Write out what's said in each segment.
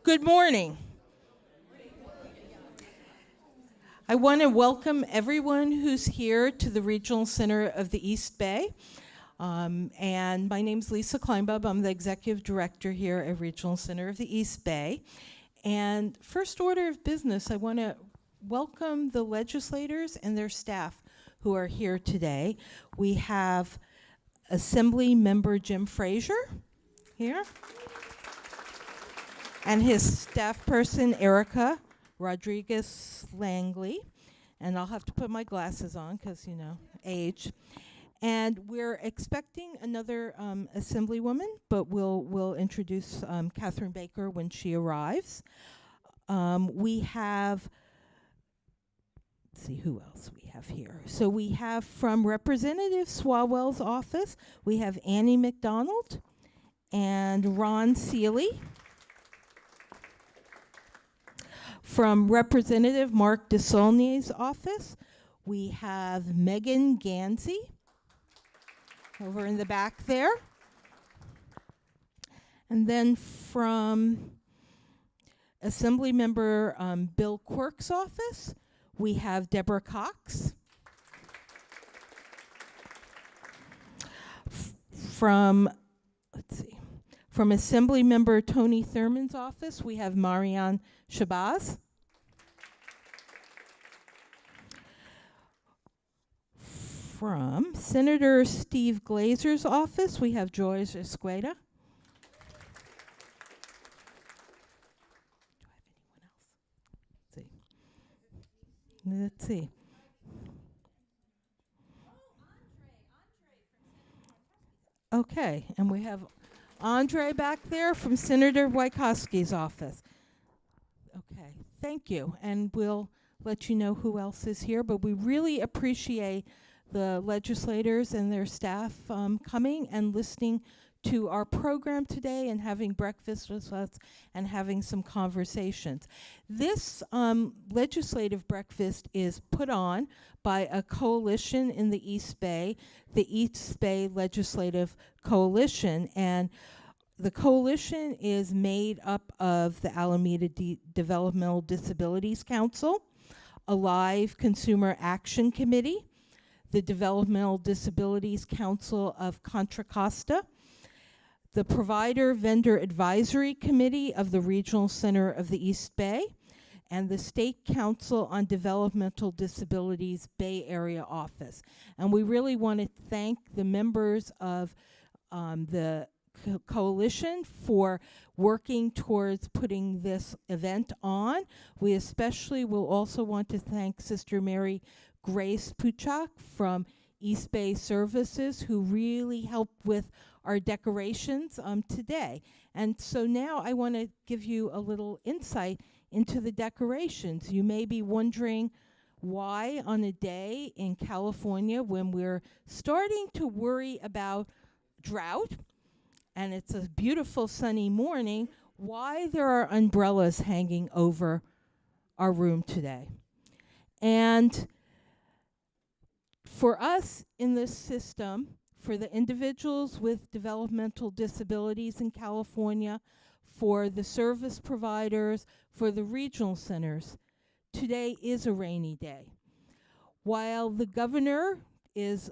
Good morning. I want to welcome everyone who's here to the Regional Center of the East Bay. And my name's Lisa Kleinbub. I'm the Executive Director here at Regional Center of the East Bay. And first order of business, I want to welcome the legislators and their staff who are here today. We have Assembly Member Jim Frazier here, and his staff person, Erica Rodriguez Langley. And I'll have to put my glasses on because, you know, age. And we're expecting another Assemblywoman, but we'll introduce Catherine Baker when she arrives. We have, let's see who else we have here. So we have from Representative Swalwell's office, we have Annie McDonald and Ron Seeley. From Representative Mark DeSaulniers' office, we have Megan Gansey over in the back there. And then from Assemblymember Bill Quirk's office, we have Deborah Cox. From Assemblymember Tony Thurman's office, we have Marianne Shabazz. From Senator Steve Glazer's office, we have Joyce Esqueda. Do I have anyone else? Let's see. Okay, and we have Andre back there from Senator Wieckowski's office. Okay, thank you. And we'll let you know who else is here, but we really appreciate the legislators and their staff coming and listening to our program today and having breakfast with us and having some conversations. This legislative breakfast is put on by a coalition in the East Bay, the East Bay Legislative Coalition, and the coalition is made up of the Alameda Developmental Disabilities Council, Alive Consumer Action Committee, the Developmental Disabilities Council of Contra Costa, the Provider Vendor Advisory Committee of the Regional Center of the East Bay, and the State Council on Developmental Disabilities Bay Area Office. And we really want to thank the members of the coalition for working towards putting this event on. We especially will also want to thank Sister Mary Grace Puchak from East Bay Services, who really helped with our decorations today. And so now I want to give you a little insight into the decorations. You may be wondering why on a day in California when we're starting to worry about drought, and it's a beautiful sunny morning, why there are umbrellas hanging over our room today. And for us in this system, for the individuals with developmental disabilities in California, for the service providers, for the regional centers, today is a rainy day. While the governor is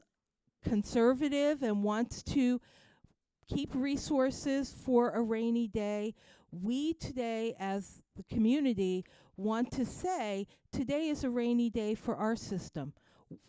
conservative and wants to keep resources for a rainy day, we today as the community want to say today is a rainy day for our system.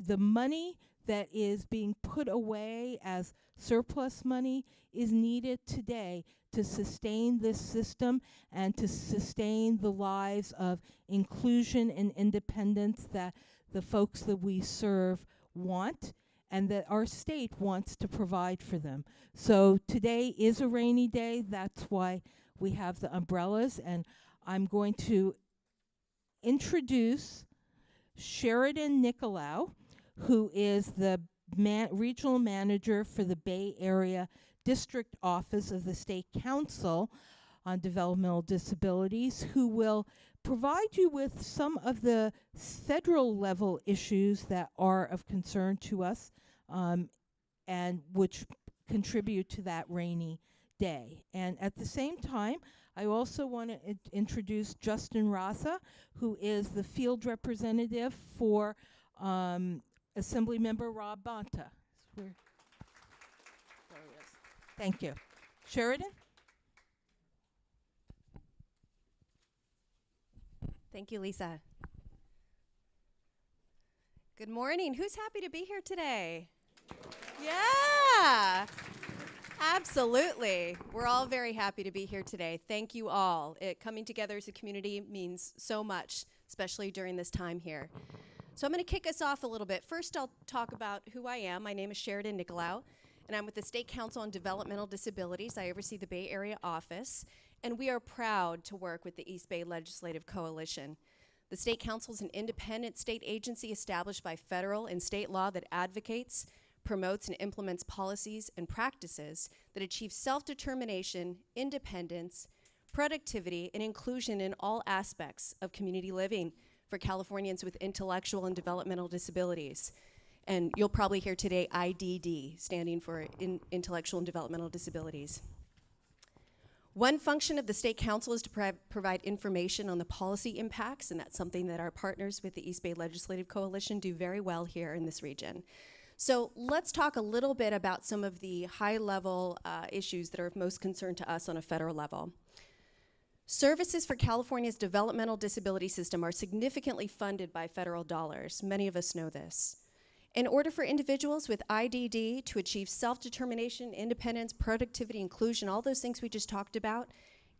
The money that is being put away as surplus money is needed today to sustain this system and to sustain the lives of inclusion and independence that the folks that we serve want and that our state wants to provide for them. So today is a rainy day. That's why we have the umbrellas. And I'm going to introduce Sheridan Nicolau, who is the regional manager for the Bay Area District Office of the State Council on Developmental Disabilities, who will provide you with some of the federal level issues that are of concern to us and which contribute to that rainy day. And at the same time, I also want to introduce Justin Rasa, who is the field representative for Assemblymember Rob Bonta. There he is. Thank you. Sheridan? Thank you, Lisa. Good morning. Who's happy to be here today? Yeah, absolutely. We're all very happy to be here today. Thank you all. Coming together as a community means so much, especially during this time here. So I'm going to kick us off a little bit. First, I'll talk about who I am. My name is Sheridan Nicolau, and I'm with the State Council on Developmental Disabilities. I oversee the Bay Area office, and we are proud to work with the East Bay Legislative Coalition. The State Council is an independent state agency established by federal and state law that advocates, promotes, and implements policies and practices that achieve self-determination, independence, productivity, and inclusion in all aspects of community living for Californians with intellectual and developmental disabilities. And you'll probably hear today IDD, standing for Intellectual and Developmental Disabilities. One function of the State Council is to provide information on the policy impacts, and that's something that our partners with the East Bay Legislative Coalition do very well here in this region. So let's talk a little bit about some of the high-level issues that are of most concern to us on a federal level. Services for California's developmental disability system are significantly funded by federal dollars. Many of us know this. In order for individuals with IDD to achieve self-determination, independence, productivity, inclusion, all those things we just talked about,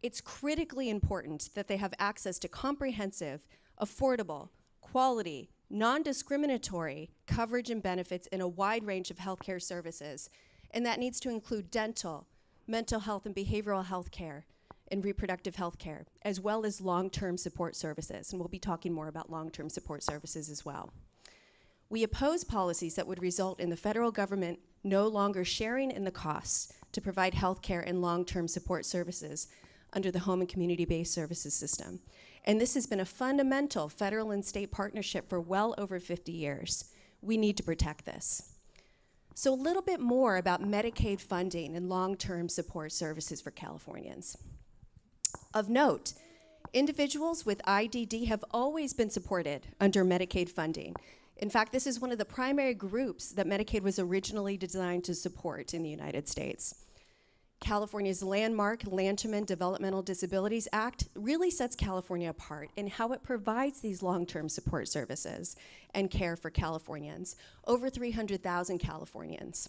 it's critically important that they have access to comprehensive, affordable, quality, non-discriminatory coverage and benefits in a wide range of healthcare services. And that needs to include dental, mental health and behavioral health care, and reproductive health care, as well as long-term support services. And we'll be talking more about long-term support services as well. We oppose policies that would result in the federal government no longer sharing in the costs to provide health care and long-term support services under the home and community-based services system. And this has been a fundamental federal and state partnership for well over 50 years. We need to protect this. So a little bit more about Medicaid funding and long-term support services for Californians. Of note, individuals with IDD have always been supported under Medicaid funding. In fact, this is one of the primary groups that Medicaid was originally designed to support in the United States. California's landmark Lanterman Developmental Disabilities Act really sets California apart in how it provides these long-term support services and care for Californians, over 300,000 Californians.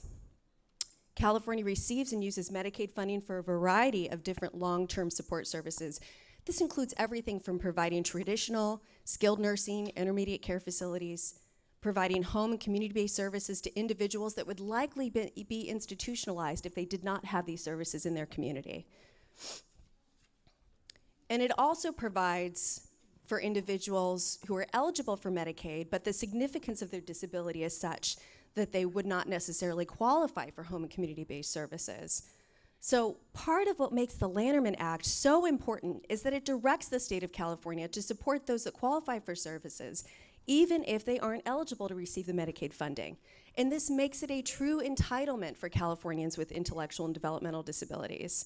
California receives and uses Medicaid funding for a variety of different long-term support services. This includes everything from providing traditional, skilled nursing, intermediate care facilities, providing home and community-based services to individuals that would likely be institutionalized if they did not have these services in their community. And it also provides for individuals who are eligible for Medicaid, but the significance of their disability is such that they would not necessarily qualify for home and community-based services. So part of what makes the Lanterman Act so important is that it directs the state of California to support those that qualify for services, even if they aren't eligible to receive the Medicaid funding. And this makes it a true entitlement for Californians with intellectual and developmental disabilities.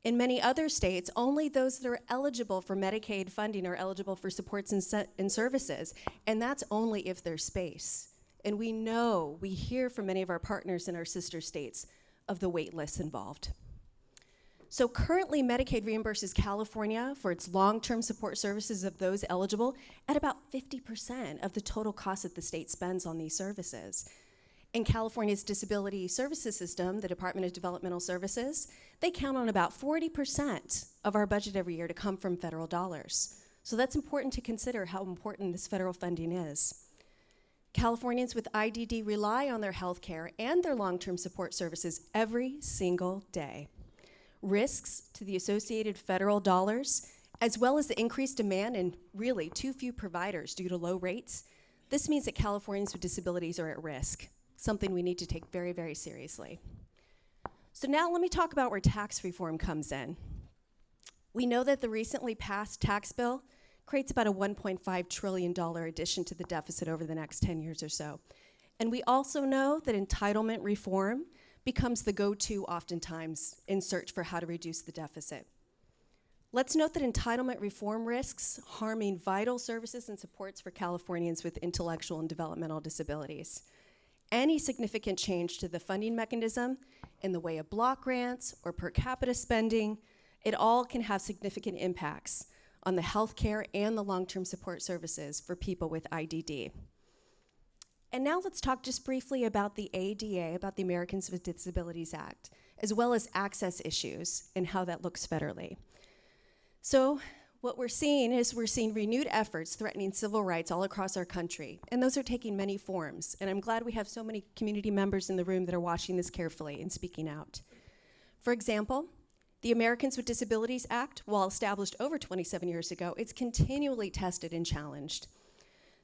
In many other states, only those that are eligible for Medicaid funding are eligible for supports and services, and that's only if there's space. And we hear from many of our partners in our sister states of the wait lists involved. So currently, Medicaid reimburses California for its long-term support services of those eligible at about 50% of the total cost that the state spends on these services. In California's disability services system, the Department of Developmental Services, they count on about 40% of our budget every year to come from federal dollars. So that's important to consider how important this federal funding is. Californians with IDD rely on their health care and their long-term support services every single day. Risks to the associated federal dollars, as well as the increased demand and really too few providers due to low rates, this means that Californians with disabilities are at risk, something we need to take very, very seriously. So now let me talk about where tax reform comes in. We know that the recently passed tax bill creates about a $1.5 trillion addition to the deficit over the next 10 years or so. And we also know that entitlement reform becomes the go-to oftentimes in search for how to reduce the deficit. Let's note that entitlement reform risks harming vital services and supports for Californians with intellectual and developmental disabilities. Any significant change to the funding mechanism in the way of block grants or per capita spending, it all can have significant impacts on the healthcare and the long-term support services for people with IDD. And now let's talk just briefly about the ADA, about the Americans with Disabilities Act, as well as access issues and how that looks federally. So what we're seeing renewed efforts threatening civil rights all across our country, and those are taking many forms. And I'm glad we have so many community members in the room that are watching this carefully and speaking out. For example, the Americans with Disabilities Act, while established over 27 years ago, it's continually tested and challenged.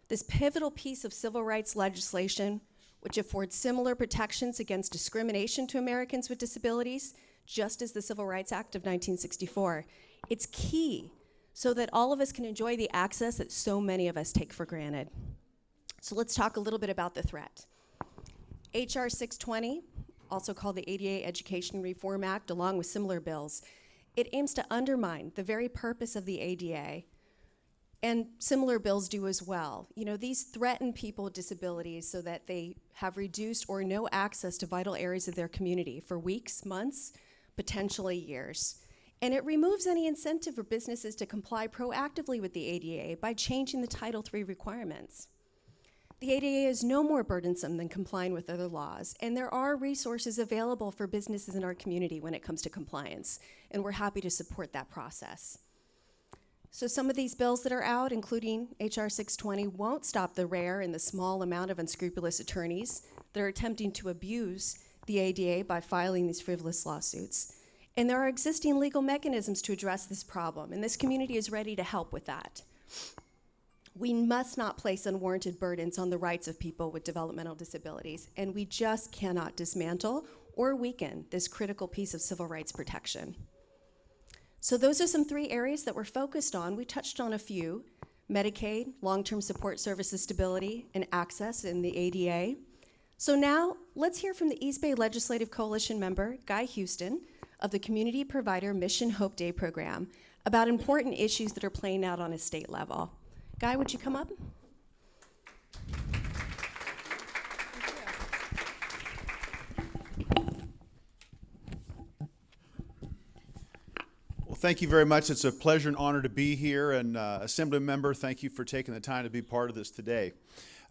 This pivotal piece of civil rights legislation, which affords similar protections against discrimination to Americans with disabilities, just as the Civil Rights Act of 1964, it's key so that all of us can enjoy the access that so many of us take for granted. So let's talk a little bit about the threat. HR 620, also called the ADA Education Reform Act, along with similar bills, it aims to undermine the very purpose of the ADA, and similar bills do as well. You know, these threaten people with disabilities so that they have reduced or no access to vital areas of their community for weeks, months, potentially years. And it removes any incentive for businesses to comply proactively with the ADA by changing the Title III requirements. The ADA is no more burdensome than complying with other laws, and there are resources available for businesses in our community when it comes to compliance, and we're happy to support that process. So some of these bills that are out, including HR 620, won't stop the rare and the small amount of unscrupulous attorneys that are attempting to abuse the ADA by filing these frivolous lawsuits. And there are existing legal mechanisms to address this problem, and this community is ready to help with that. We must not place unwarranted burdens on the rights of people with developmental disabilities, and we just cannot dismantle or weaken this critical piece of civil rights protection. So those are some 3 areas that we're focused on. We touched on a few: Medicaid, long-term support services stability, and access in the ADA. So now let's hear from the East Bay Legislative Coalition member, Guy Houston, of the Community Provider Mission Hope Day program, about important issues that are playing out on a state level. Guy, would you come up? Well, thank you very much. It's a pleasure and honor to be here. And Assembly Member, thank you for taking the time to be part of this today.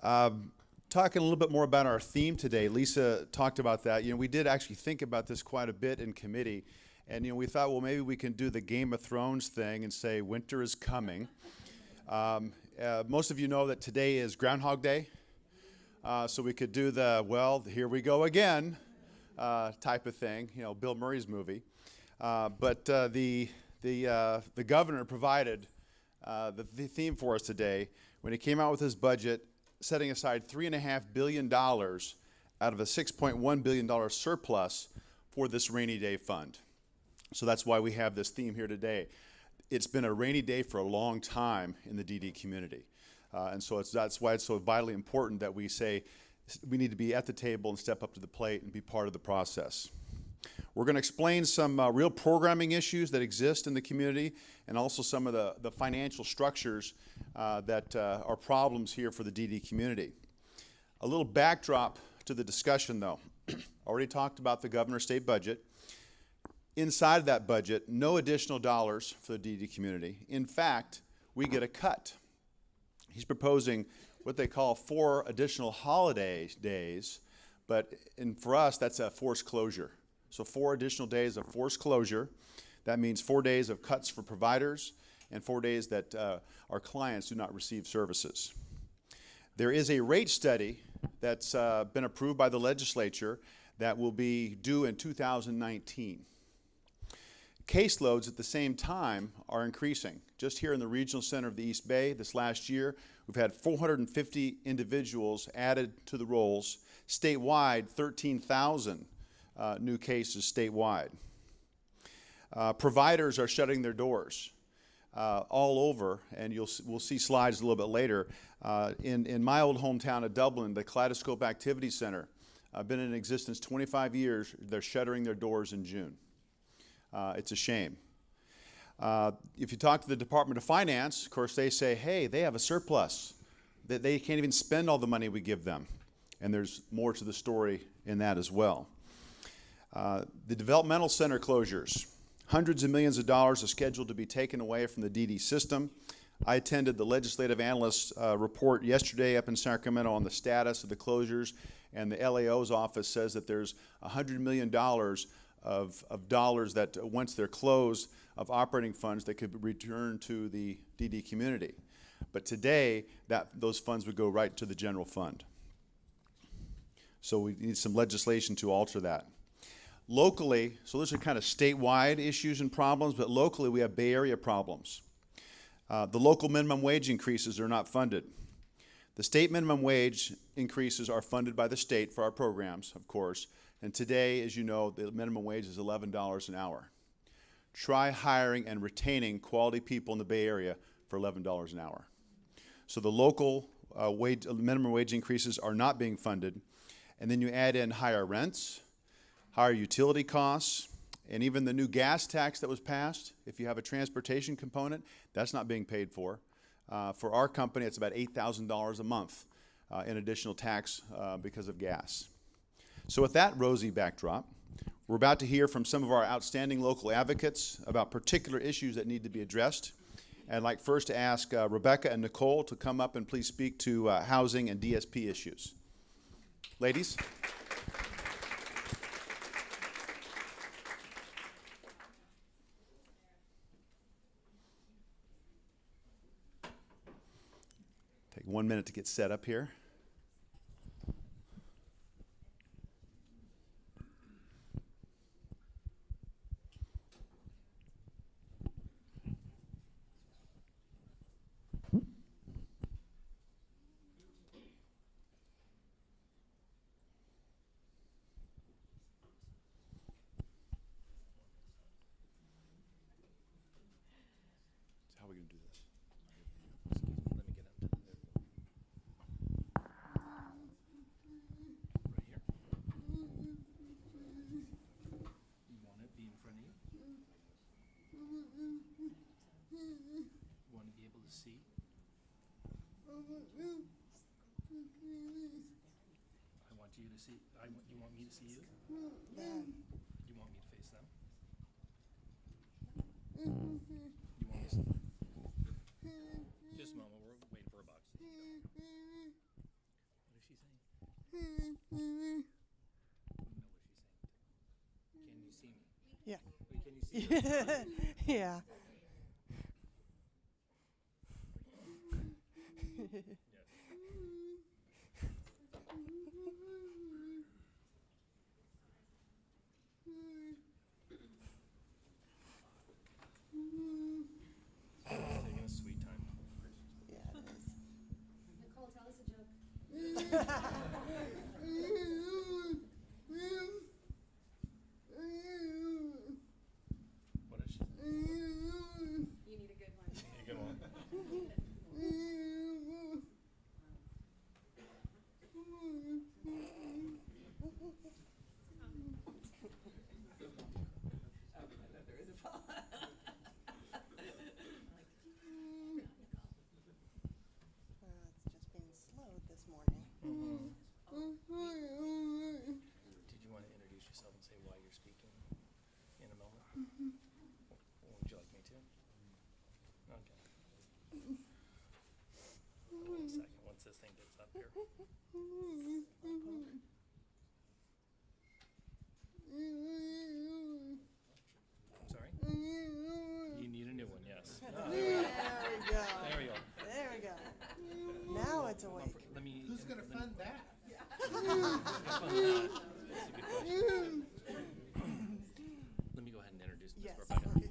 Talking a little bit more about our theme today, Lisa talked about that. You know, we did actually think about this quite a bit in committee. And, you know, we thought, well, maybe we can do the Game of Thrones thing and say winter is coming. Most of you know that today is Groundhog Day. So we could do the, well, here we go again type of thing, you know, Bill Murray's movie. But the governor provided the theme for us today when he came out with his budget, setting aside $3.5 billion out of a $6.1 billion surplus for this rainy day fund. So that's why we have this theme here today. It's been a rainy day for a long time in the DD community. And so that's why it's so vitally important that we say we need to be at the table and step up to the plate and be part of the process. We're going to explain some real programming issues that exist in the community, and also some of the financial structures that are problems here for the DD community. A little backdrop to the discussion, though. Already talked about the governor's state budget. Inside that budget, no additional dollars for the DD community. In fact, we get a cut. He's proposing what they call 4 additional holiday days, but for us, that's a forced closure. So 4 additional days of forced closure. That means 4 days of cuts for providers and 4 days that our clients do not receive services. There is a rate study that's been approved by the legislature that will be due in 2019. Caseloads at the same time are increasing. Just here in the regional center of the East Bay this last year, we've had 450 individuals added to the rolls. Statewide, 13,000 new cases statewide. Providers are shutting their doors all over, and we'll see slides a little bit later. In my old hometown of Dublin, the Kaleidoscope Activity Center been in existence 25 years. They're shuttering their doors in June. It's a shame. If you talk to the Department of Finance, of course, they say, hey, they have a surplus. That they can't even spend all the money we give them. And there's more to the story in that as well. The developmental center closures. Hundreds of millions of dollars are scheduled to be taken away from the DD system. I attended the legislative analyst report yesterday up in Sacramento on the status of the closures, and the LAO's office says that there's $100 million of dollars that once they're closed of operating funds that could be returned to the DD community. But today, those funds would go right to the general fund. So we need some legislation to alter that. Locally, so those are kind of statewide issues and problems, but locally we have Bay Area problems. The local minimum wage increases are not funded. The state minimum wage increases are funded by the state for our programs, of course, and today, as you know, the minimum wage is $11 an hour. Try hiring and retaining quality people in the Bay Area for $11 an hour. So the local minimum wage increases are not being funded, and then you add in higher rents, higher utility costs, and even the new gas tax that was passed. If you have a transportation component, that's not being paid for. For our company, it's about $8,000 a month in additional tax because of gas. So with that rosy backdrop, we're about to hear from some of our outstanding local advocates about particular issues that need to be addressed. And I'd like first to ask Rebecca and Nicole to come up and please speak to housing and DSP issues. Ladies. Take 1 minute to get set up here. How are we going to do this? See? I want you to see. You want me to see you? Yeah. You want me to face them? You want me to see? Just a moment. We're waiting for a box. What is she saying? I don't know what she's saying. Can you see me? Yeah. Wait, can you see me? Yeah. Yes. Taking a sweet time. Yeah, it is. Nicole, tell us a joke. What is she? You need a good one. You good one? It's just being slowed this morning. Did you want to introduce yourself and say why you're speaking in a moment? Would you like me to? Okay. Hold on a second, once this thing gets up here. I'm sorry? You need a new one, yes. There we go. There we go. There we go. Now it's awake. Let me. Who's going to fund that? That's a good question. Let me go ahead and introduce Ms. Yes, Rebecca. please.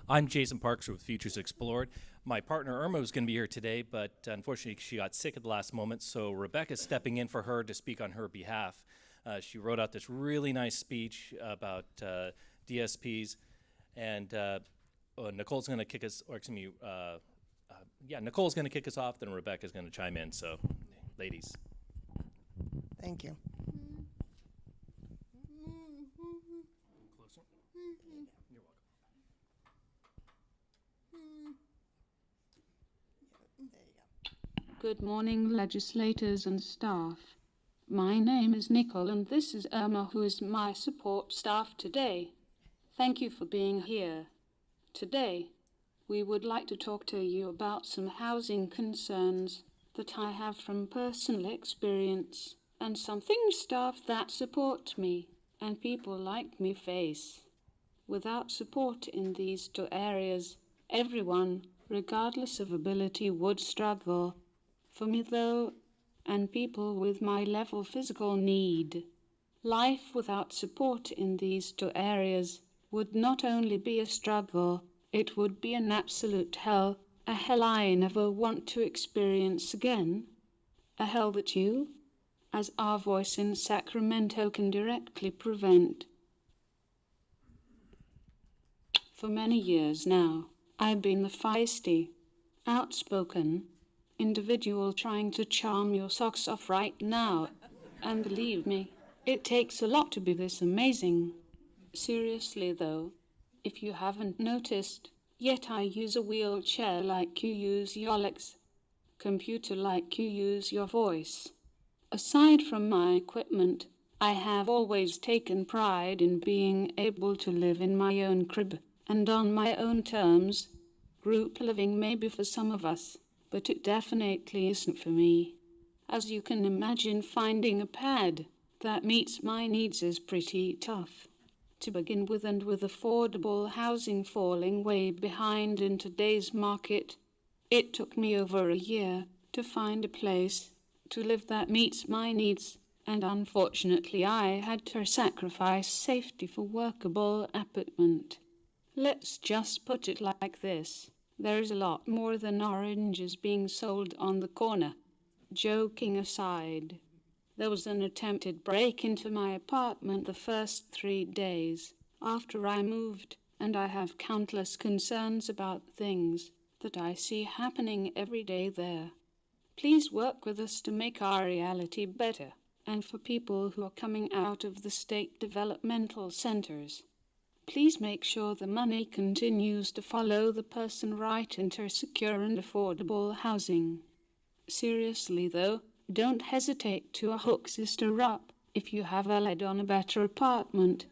I'm Jason Parks with Futures Explored. My partner Irma was going to be here today, but unfortunately she got sick at the last moment, so Rebecca's stepping in for her to speak on her behalf. She wrote out this really nice speech about DSPs, and Nicole's going to kick us, or excuse me, Nicole's going to kick us off, then Rebecca's going to chime in, so ladies. Thank you. Good morning, legislators and staff. My name is Nicole, and this is Irma, who is my support staff today. Thank you for being here. Today, we would like to talk to you about some housing concerns that I have from personal experience, and some things staff that support me and people like me face. Without support in these two areas, everyone, regardless of ability, would struggle. For me, though, and people with my level physical need, life without support in these two areas would not only be a struggle, it would be an absolute hell, a hell I never want to experience again, a hell that you, as Our Voice in Sacramento, can directly prevent. For many years now, I've been the feisty, outspoken individual trying to charm your socks off right now. And believe me, it takes a lot to be this amazing. Seriously though, if you haven't noticed, yet I use a wheelchair like you use your legs, computer like you use your voice. Aside from my equipment, I have always taken pride in being able to live in my own crib and on my own terms. Group living may be for some of us, but it definitely isn't for me. As you can imagine, finding a pad that meets my needs is pretty tough to begin with, and with affordable housing falling way behind in today's market, it took me over a year to find a place to live that meets my needs, and unfortunately I had to sacrifice safety for workable apartment. Let's just put it like this. There's a lot more than oranges being sold on the corner. Joking aside, there was an attempted break into my apartment the first 3 days after I moved, and I have countless concerns about things that I see happening every day there. Please work with us to make our reality better, and for people who are coming out of the state developmental centers, please make sure the money continues to follow the person right into secure and affordable housing. Seriously though, don't hesitate to hook sister up if you have a lead on a better apartment.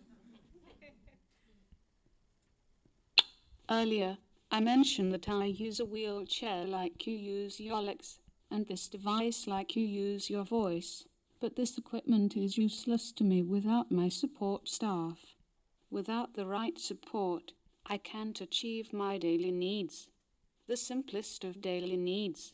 Earlier, I mentioned that I use a wheelchair like you use your legs, and this device like you use your voice, but this equipment is useless to me without my support staff. Without the right support, I can't achieve my daily needs, the simplest of daily needs.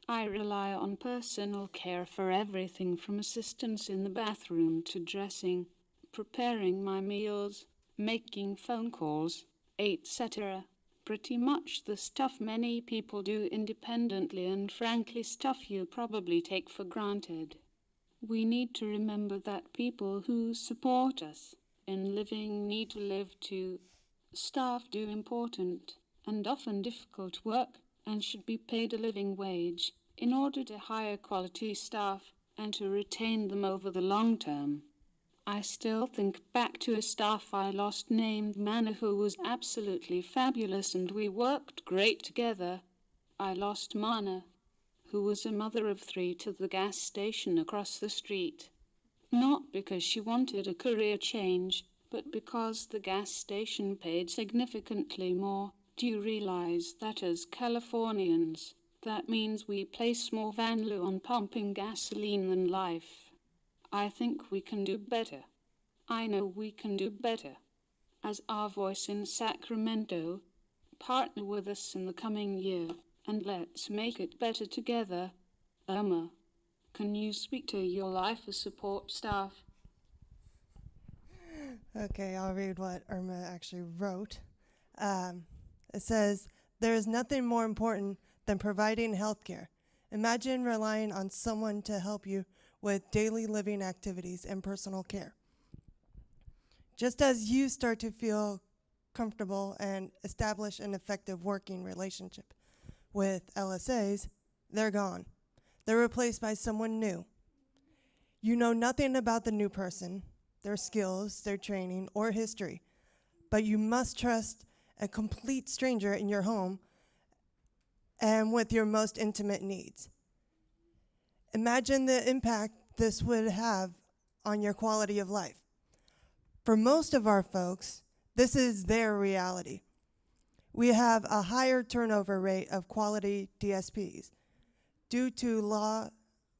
I rely on personal care for everything from assistance in the bathroom to dressing, preparing my meals, making phone calls, etc. Pretty much the stuff many people do independently, and frankly stuff you probably take for granted. We need to remember that people who support us in living need to live too. Staff do important and often difficult work and should be paid a living wage in order to hire quality staff and to retain them over the long term. I still think back to a staff I lost named Manna, who was absolutely fabulous and we worked great together. I lost Mana, who was a mother of 3 to the gas station across the street. Not because she wanted a career change, but because the gas station paid significantly more. Do you realize that as Californians, that means we place more value on pumping gasoline than life? I think we can do better. I know we can do better. As Our Voice in Sacramento, partner with us in the coming year, and let's make it better together. Irma, can you speak to your life support staff? Okay, I'll read what Irma actually wrote. It says, "There is nothing more important than providing health care. Imagine relying on someone to help you with daily living activities and personal care. Just as you start to feel comfortable and establish an effective working relationship with LSAs, they're gone. They're replaced by someone new. You know nothing about the new person, their skills, their training, or history, but you must trust a complete stranger in your home and with your most intimate needs. Imagine the impact this would have on your quality of life. For most of our folks, this is their reality. We have a higher turnover rate of quality DSPs due to low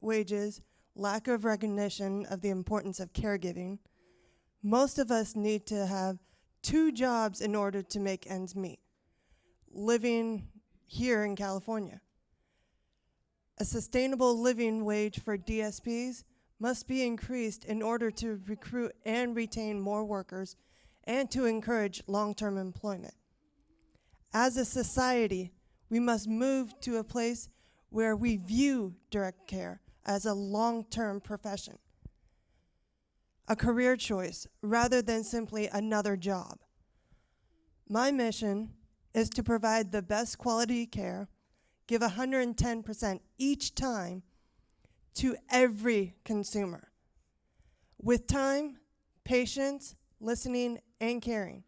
wages, lack of recognition of the importance of caregiving. Most of us need to have 2 jobs in order to make ends meet, living here in California. A sustainable living wage for DSPs must be increased in order to recruit and retain more workers and to encourage long-term employment. As a society, we must move to a place where we view direct care as a long-term profession, a career choice rather than simply another job. My mission is to provide the best quality care, give 110% each time to every consumer. With time, patience, listening, and caring,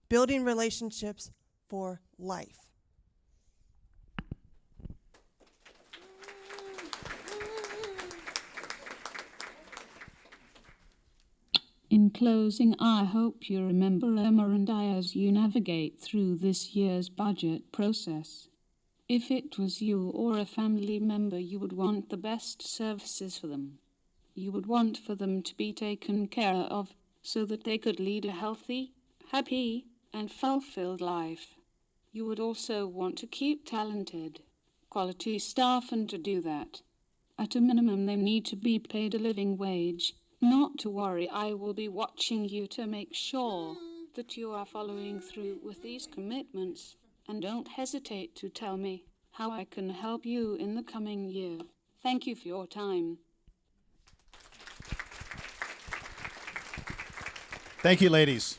building relationships for life. In closing, I hope you remember Emma and I as you navigate through this year's budget process. If it was you or a family member, you would want the best services for them. You would want for them to be taken care of so that they could lead a healthy, happy, and fulfilled life. You would also want to keep talented, quality staff, and to do that, at a minimum, they need to be paid a living wage. Not to worry, I will be watching you to make sure that you are following through with these commitments, and don't hesitate to tell me how I can help you in the coming year. Thank you for your time. Thank you, ladies.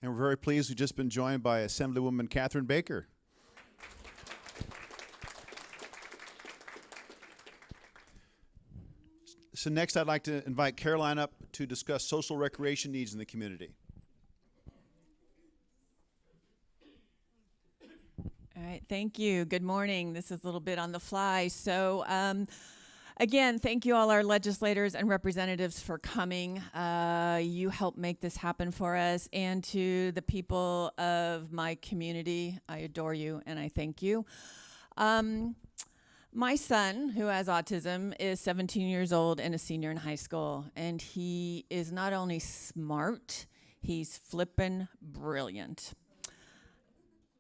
And we're very pleased we've just been joined by Assemblywoman Catherine Baker. So next I'd like to invite Caroline up to discuss social recreation needs in the community. All right, thank you. Good morning. This is a little bit on the fly. So again, thank you all our legislators and representatives for coming. You helped make this happen for us. And to the people of my community, I adore you and I thank you. My son, who has autism, is 17 years old and a senior in high school. And he is not only smart, he's flippin' brilliant.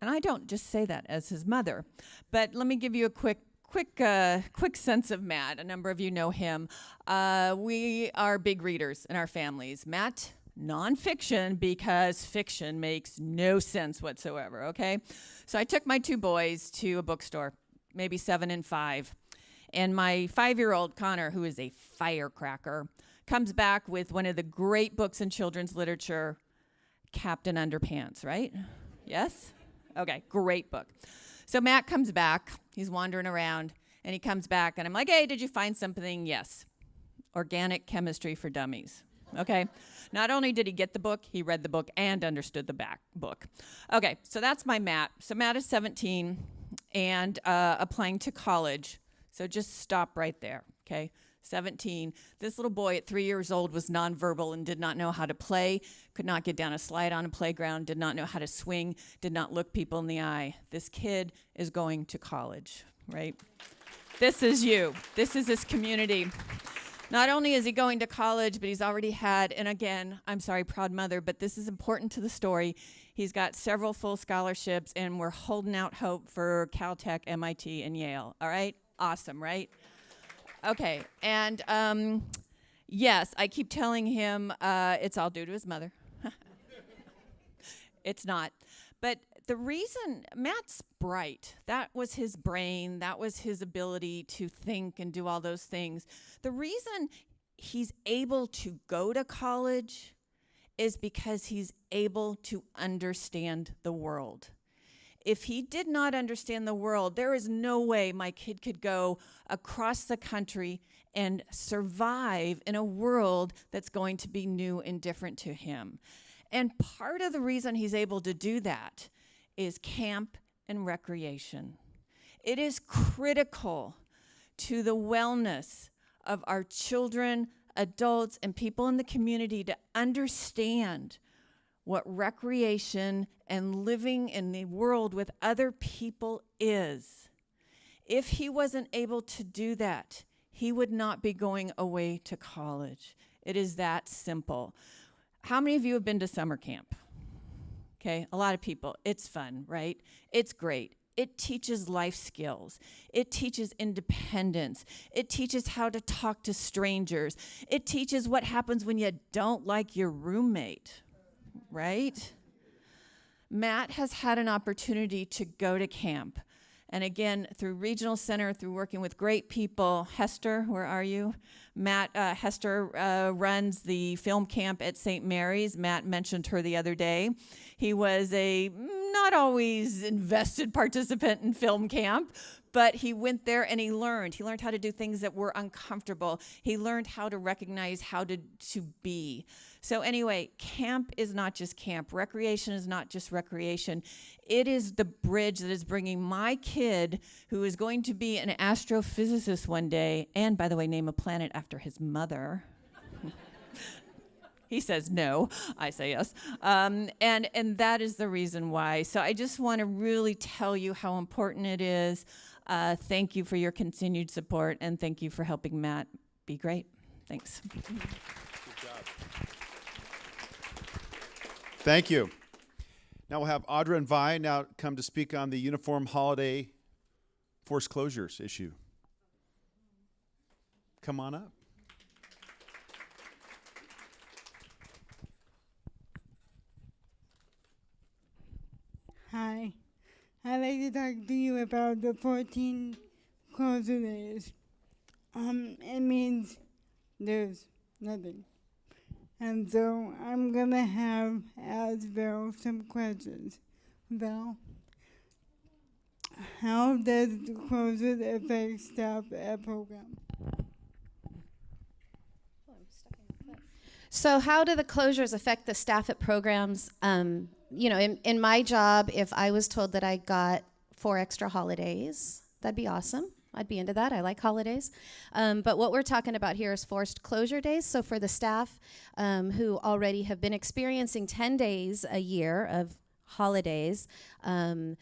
And I don't just say that as his mother. But let me give you a quick sense of Matt. A number of you know him. We are big readers in our families. Matt, nonfiction, because fiction makes no sense whatsoever, okay? So I took my 2 boys to a bookstore, maybe 7 and 5. And my 5-year-old, Connor, who is a firecracker, comes back with one of the great books in children's literature, Captain Underpants, right? Yes? Okay, great book. So Matt comes back. He's wandering around, and he comes back, and I'm like, hey, did you find something? Yes. Organic Chemistry for Dummies. Okay? Not only did he get the book, he read the book and understood the back book. Okay, so that's my Matt. So Matt is 17 and applying to college. So just stop right there, okay? 17. This little boy at 3 years old was nonverbal and did not know how to play, could not get down a slide on a playground, did not know how to swing, did not look people in the eye. This kid is going to college, right? This is you. This is this community. Not only is he going to college, but he's already had, and again, I'm sorry, proud mother, but this is important to the story. He's got several full scholarships, and we're holding out hope for Caltech, MIT, and Yale. All right? Awesome, right? Okay, and yes, I keep telling him it's all due to his mother. It's not. But the reason, Matt's bright. That was his brain. That was his ability to think and do all those things. The reason he's able to go to college is because he's able to understand the world. If he did not understand the world, there is no way my kid could go across the country and survive in a world that's going to be new and different to him. And part of the reason he's able to do that is camp and recreation. It is critical to the wellness of our children, adults, and people in the community to understand what recreation and living in the world with other people is. If he wasn't able to do that, he would not be going away to college. It is that simple. How many of you have been to summer camp? Okay, a lot of people. It's fun, right? It's great. It teaches life skills. It teaches independence. It teaches how to talk to strangers. It teaches what happens when you don't like your roommate, right? Matt has had an opportunity to go to camp. And again, through Regional Center, through working with great people, Hester, where are you? Hester runs the film camp at St. Mary's. Matt mentioned her the other day. He was a not always invested participant in film camp, but he went there and he learned. He learned how to do things that were uncomfortable. He learned how to recognize how to be. So anyway, camp is not just camp. Recreation is not just recreation. It is the bridge that is bringing my kid, who is going to be an astrophysicist one day, and by the way, name a planet after his mother. He says no, I say yes. And that is the reason why. So I just want to really tell you how important it is. Thank you for your continued support, and thank you for helping Matt be great. Thanks. Good job. Thank you. Now we'll have Audra and Vi now come to speak on the uniform holiday forced closures issue. Come on up. Hi, I'd like to talk to you about the 14 closure days. It means there's nothing. And so I'm gonna ask Val some questions. Val, how does the closure affect staff at program? So how do the closures affect the staff at programs? In my job, if I was told that I got 4 extra holidays, that'd be awesome. I'd be into that. I like holidays. But what we're talking about here is forced closure days. So for the staff who already have been experiencing 10 days a year of holidays, the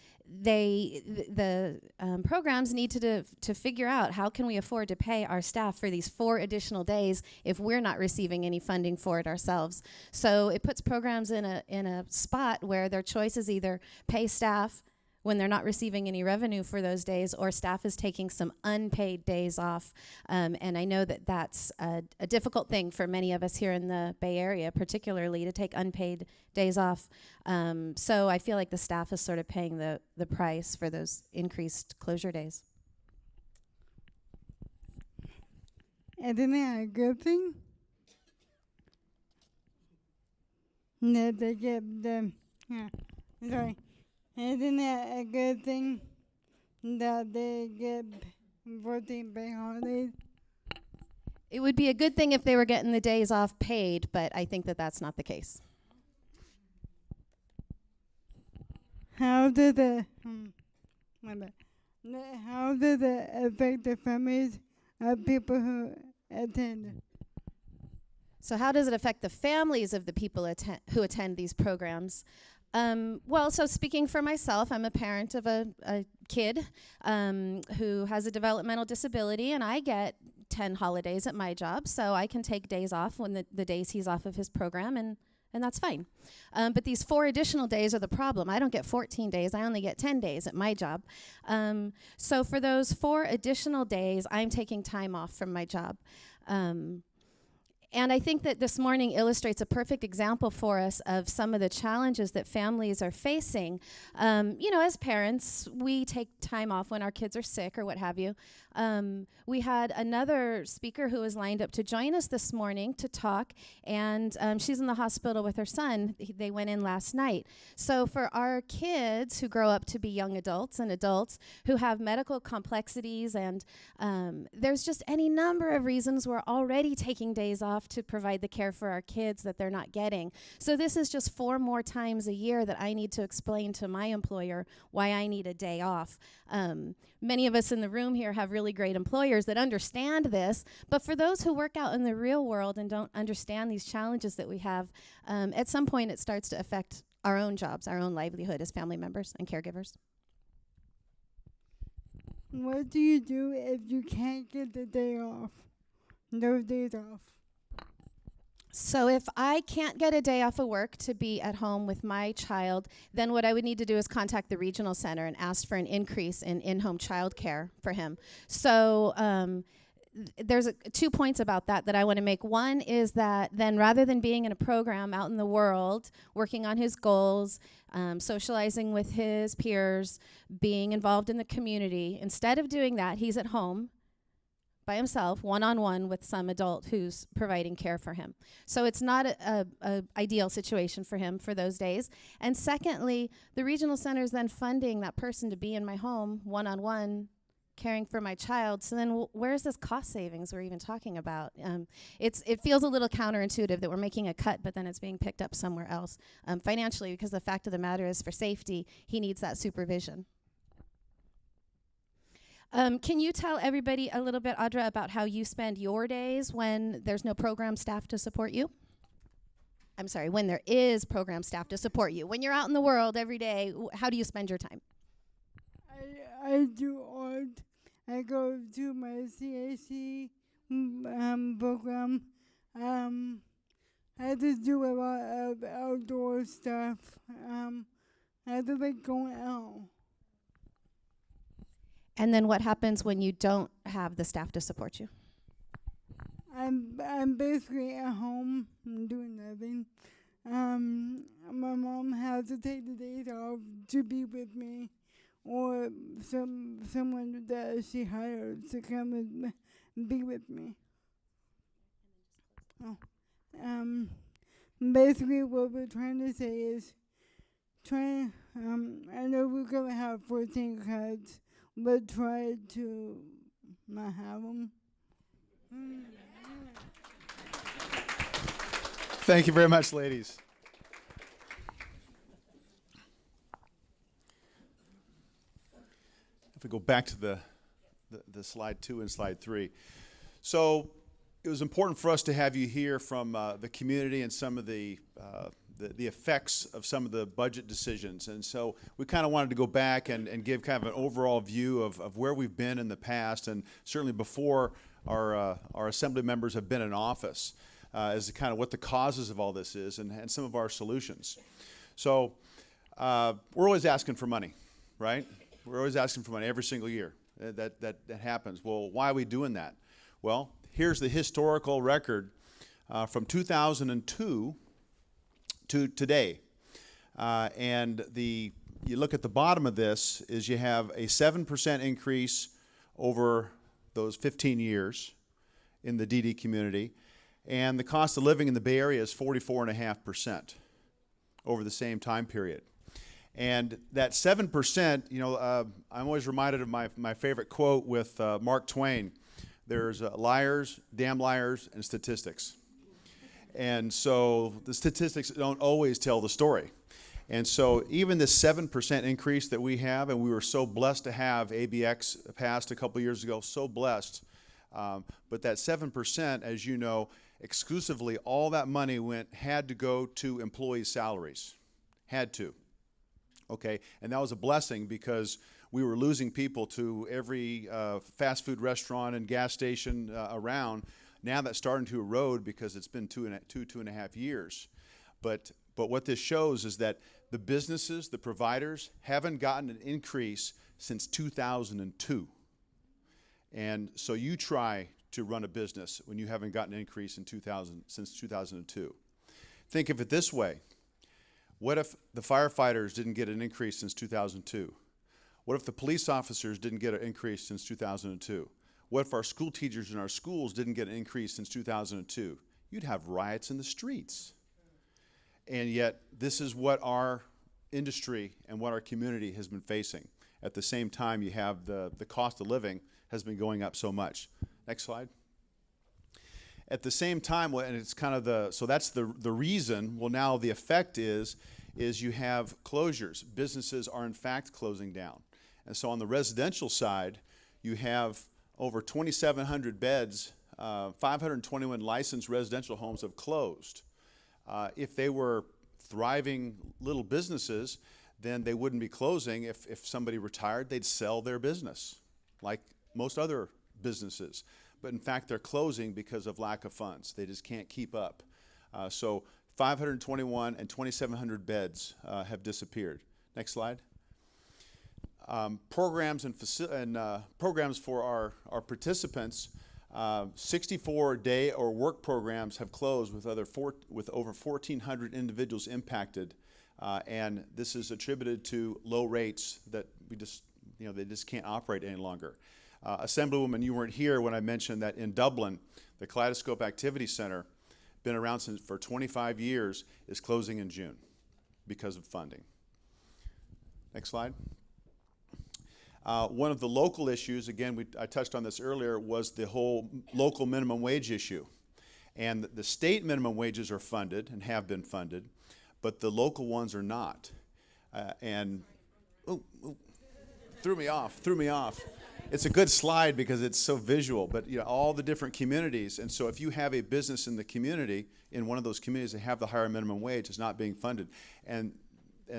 programs need to figure out how can we afford to pay our staff for these 4 additional days if we're not receiving any funding for it ourselves. So it puts programs in a spot where their choice is either pay staff when they're not receiving any revenue for those days, or staff is taking some unpaid days off. And I know that that's a difficult thing for many of us here in the Bay Area, particularly to take unpaid days off. So I feel like the staff is sort of paying the price for those increased closure days. Isn't that a good thing? That they get Isn't that a good thing that they get 14 paid holidays? It would be a good thing if they were getting the days off paid, but I think that that's not the case. How does it affect the families of people who attend? So how does it affect the families of the people who attend these programs? Well, so speaking for myself, I'm a parent of a kid who has a developmental disability, and I get 10 holidays at my job, so I can take days off when the days he's off of his program, and that's fine. But these 4 additional days are the problem. I don't get 14 days, I only get 10 days at my job. So for those 4 additional days, I'm taking time off from my job. And I think that this morning illustrates a perfect example for us of some of the challenges that families are facing. As parents, we take time off when our kids are sick or what have you. We had another speaker who was lined up to join us this morning to talk, and she's in the hospital with her son. They went in last night. So for our kids who grow up to be young adults and adults who have medical complexities, and there's just any number of reasons we're already taking days off to provide the care for our kids that they're not getting. So this is just 4 more times a year that I need to explain to my employer why I need a day off. Many of us in the room here have really great employers that understand this, but for those who work out in the real world and don't understand these challenges that we have, at some point it starts to affect our own jobs, our own livelihood as family members and caregivers. What do you do if you can't get the day off? No days off. So if I can't get a day off of work to be at home with my child, then what I would need to do is contact the regional center and ask for an increase in in-home childcare for him. So there's 2 points about that I want to make. One is that then rather than being in a program out in the world, working on his goals, socializing with his peers, being involved in the community, instead of doing that, he's at home by himself, one-on-one with some adult who's providing care for him. So it's not a ideal situation for him for those days. And secondly, the regional center is then funding that person to be in my home, one-on-one, caring for my child. So then where's this cost savings we're even talking about? It feels a little counterintuitive that we're making a cut, but then it's being picked up somewhere else financially, because the fact of the matter is, for safety, he needs that supervision. Can you tell everybody a little bit, Audra, about how you spend your days when there's no program staff to support you? I'm sorry, when there is program staff to support you. When you're out in the world every day, how do you spend your time? I do art. I go to my CAC program. I just do a lot of outdoor stuff. I just like going out. And then what happens when you don't have the staff to support you? I'm basically at home doing nothing. My mom has to take the days off to be with me, or someone that she hired to come and be with me. Basically what we're trying to say is I know we're gonna have 14 cuts, but try to not have them. Thank you very much, ladies. If we go back to the slide 2 and slide 3. So it was important for us to have you hear from the community and some of the effects of some of the budget decisions. And so we kind of wanted to go back and give kind of an overall view of where we've been in the past, and certainly before our assembly members have been in office, as to kind of what the causes of all this is and some of our solutions. So we're always asking for money, right? We're always asking for money every single year. That happens. Well, why are we doing that? Well, here's the historical record from 2002 to today. And you look at the bottom of this is you have a 7% increase over those 15 years in the DD community. And the cost of living in the Bay Area is 44.5% over the same time period. And that 7%, I'm always reminded of my favorite quote with Mark Twain. There's liars, damn liars, and statistics. And so the statistics don't always tell the story. And so even this 7% increase that we have, and we were so blessed to have ABX passed a couple years ago, so blessed. But that 7%, as you know, exclusively all that money had to go to employee salaries. Had to. Okay, and that was a blessing because we were losing people to every fast food restaurant and gas station around. Now that's starting to erode because it's been two and a half years. But what this shows is that the businesses, the providers, haven't gotten an increase since 2002. And so you try to run a business when you haven't gotten an increase since 2002. Think of it this way. What if the firefighters didn't get an increase since 2002? What if the police officers didn't get an increase since 2002? What if our school teachers in our schools didn't get an increase since 2002? You'd have riots in the streets. And yet, this is what our industry and what our community has been facing. At the same time, you have the cost of living has been going up so much. Next slide. At the same time, and it's kind of so that's the reason. Well, now the effect is you have closures. Businesses are in fact closing down. And so on the residential side, you have over 2,700 beds, 521 licensed residential homes have closed. If they were thriving little businesses, then they wouldn't be closing. If somebody retired, they'd sell their business, like most other businesses. But in fact, they're closing because of lack of funds. They just can't keep up. So 521 and 2,700 beds have disappeared. Next slide. Programs and programs for our participants. 64 day or work programs have closed with over 1,400 individuals impacted, and this is attributed to low rates that they just can't operate any longer. Assemblywoman, you weren't here when I mentioned that in Dublin, the Kaleidoscope Activity Center, been around for 25 years, is closing in June because of funding. Next slide. One of the local issues, again, I touched on this earlier, was the whole local minimum wage issue. And the state minimum wages are funded and have been funded, but the local ones are not. Threw me off. It's a good slide because it's so visual, but all the different communities. And so if you have a business in the community, in one of those communities that have the higher minimum wage, it's not being funded. And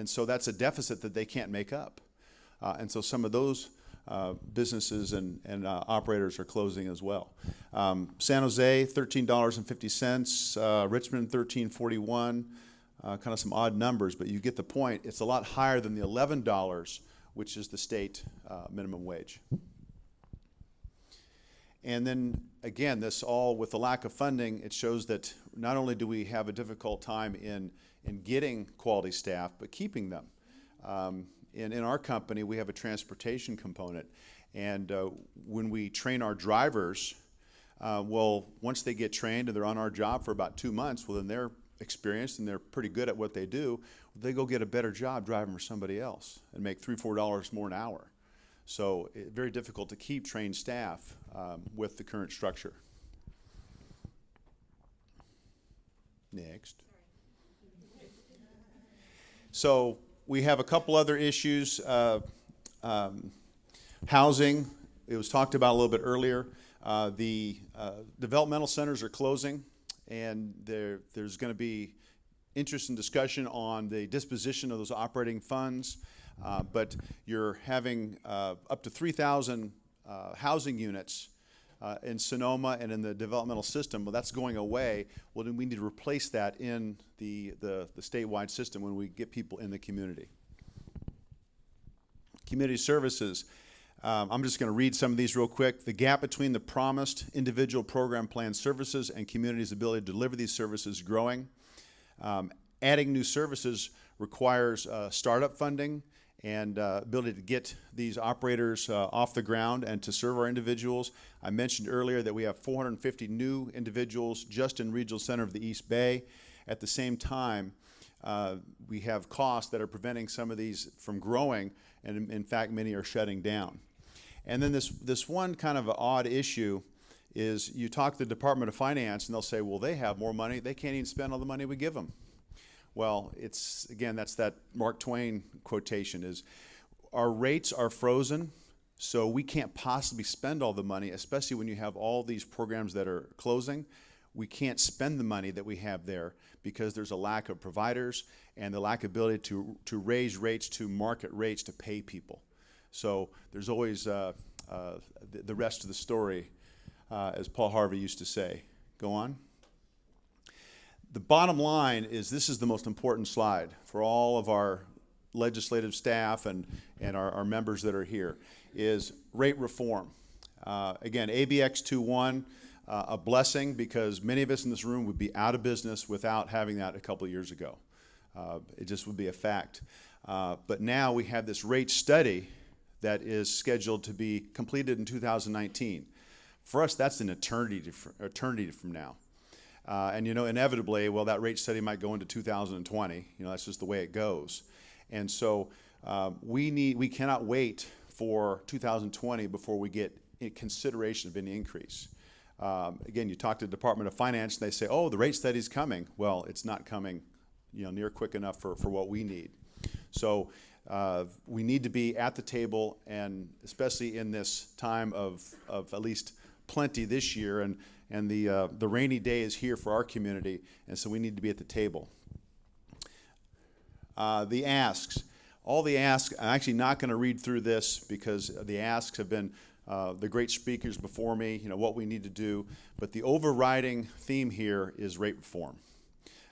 so that's a deficit that they can't make up. And so some of those businesses and operators are closing as well. San Jose, $13.50. Richmond, $13.41. Kind of some odd numbers, but you get the point. It's a lot higher than the $11, which is the state minimum wage. And then, again, this all with the lack of funding, it shows that not only do we have a difficult time in getting quality staff, but keeping them. In our company, we have a transportation component. And when we train our drivers, once they get trained and they're on our job for about 2 months, well, then they're experienced and they're pretty good at what they do. They go get a better job driving for somebody else and make $3 or $4 more an hour. So very difficult to keep trained staff with the current structure. Next. So we have a couple other issues. Housing, it was talked about a little bit earlier. The developmental centers are closing, and there's going to be interest and discussion on the disposition of those operating funds. But you're having up to 3,000 housing units in Sonoma and in the developmental system. Well, that's going away. Well, then we need to replace that in the statewide system when we get people in the community. Community services. I'm just going to read some of these real quick. The gap between the promised individual program plan services and community's ability to deliver these services is growing. Adding new services requires startup funding and ability to get these operators off the ground and to serve our individuals. I mentioned earlier that we have 450 new individuals just in Regional Center of the East Bay. At the same time, we have costs that are preventing some of these from growing, and in fact, many are shutting down. And then this one kind of odd issue is you talk to the Department of Finance and they'll say, well, they have more money. They can't even spend all the money we give them. Well, again, that's that Mark Twain quotation is, our rates are frozen, so we can't possibly spend all the money, especially when you have all these programs that are closing. We can't spend the money that we have there because there's a lack of providers and the lack of ability to raise rates to market rates to pay people. So there's always the rest of the story, as Paul Harvey used to say. Go on. The bottom line is this is the most important slide for all of our legislative staff and our members that are here, is rate reform. Again, ABX 2.1, a blessing because many of us in this room would be out of business without having that a couple of years ago. It just would be a fact. But now we have this rate study that is scheduled to be completed in 2019. For us, that's an eternity from now. And inevitably, well, that rate study might go into 2020. That's just the way it goes. And so we cannot wait for 2020 before we get consideration of any increase. Again, you talk to the Department of Finance, and they say, oh, the rate study's coming. Well, it's not coming near quick enough for what we need. So we need to be at the table, and especially in this time of at least plenty this year, and the rainy day is here for our community, and so we need to be at the table. The asks. All the asks, I'm actually not going to read through this because the asks have been the great speakers before me, what we need to do, but the overriding theme here is rate reform.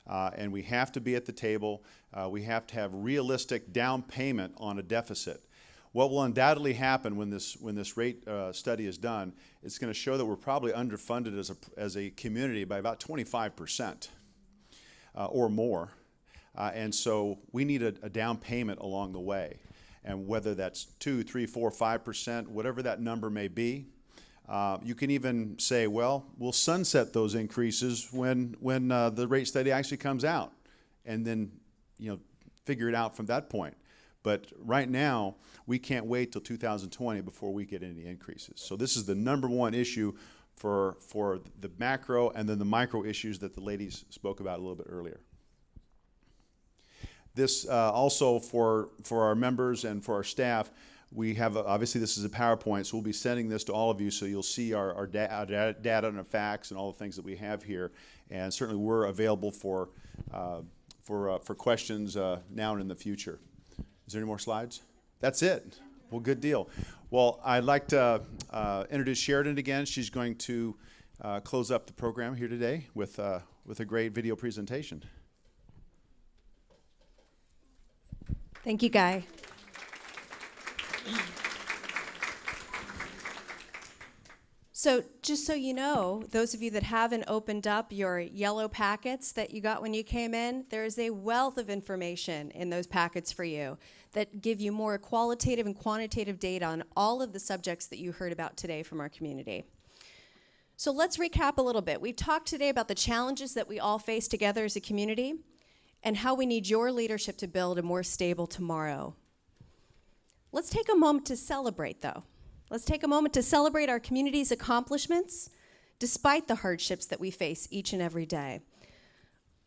And we have to be at the table. We have to have realistic down payment on a deficit. What will undoubtedly happen when this rate study is done, it's going to show that we're probably underfunded as a community by about 25% or more. And so we need a down payment along the way. And whether that's 2, 3, 4, 5%, whatever that number may be, you can even say, well, we'll sunset those increases when the rate study actually comes out, and then figure it out from that point. But right now, we can't wait till 2020 before we get any increases. So this is the number one issue for the macro and then the micro issues that the ladies spoke about a little bit earlier. This also for our members and for our staff, we have, obviously this is a PowerPoint, so we'll be sending this to all of you so you'll see our data and our facts and all the things that we have here. And certainly we're available for questions now and in the future. Is there any more slides? That's it. Well, good deal. Well, I'd like to introduce Sheridan again. She's going to close up the program here today with a great video presentation. Thank you, Guy. So just so you know, those of you that haven't opened up your yellow packets that you got when you came in, there is a wealth of information in those packets for you that give you more qualitative and quantitative data on all of the subjects that you heard about today from our community. So let's recap a little bit. We've talked today about the challenges that we all face together as a community and how we need your leadership to build a more stable tomorrow. Let's take a moment to celebrate, though. Let's take a moment to celebrate our community's accomplishments despite the hardships that we face each and every day.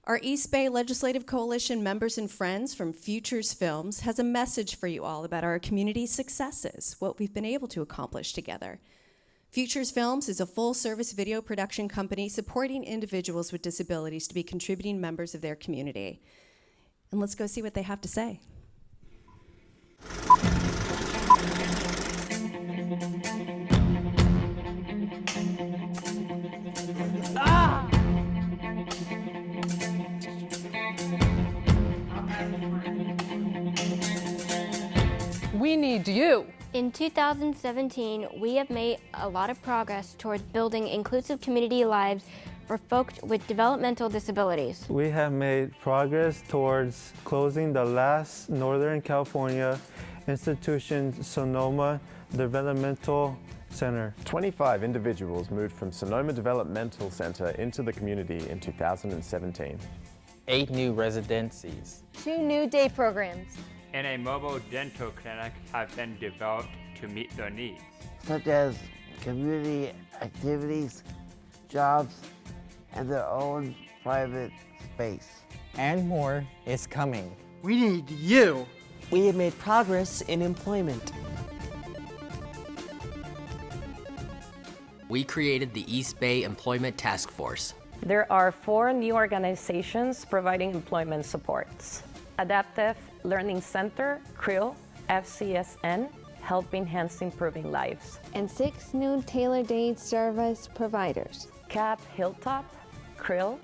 Our East Bay Legislative Coalition members and friends from Futures Films has a message for you all about our community's successes, what we've been able to accomplish together. Futures Films is a full-service video production company supporting individuals with disabilities to be contributing members of their community. And let's go see what they have to say. We need you. In 2017, we have made a lot of progress towards building inclusive community lives for folks with developmental disabilities. We have made progress towards closing the last Northern California institution, Sonoma Developmental Center. 25 individuals moved from Sonoma Developmental Center into the community in 2017. 8 new residencies. 2 new day programs. And a mobile dental clinic have been developed to meet their needs. Such as community activities, jobs, and their own private space. And more is coming. We need you. We have made progress in employment. We created the East Bay Employment Task Force. There are 4 new organizations providing employment supports. Adaptive Learning Center, CRIL, FCSN, helping enhance improving lives. And 6 new tailor-made service providers. CAP Hilltop, CRIL,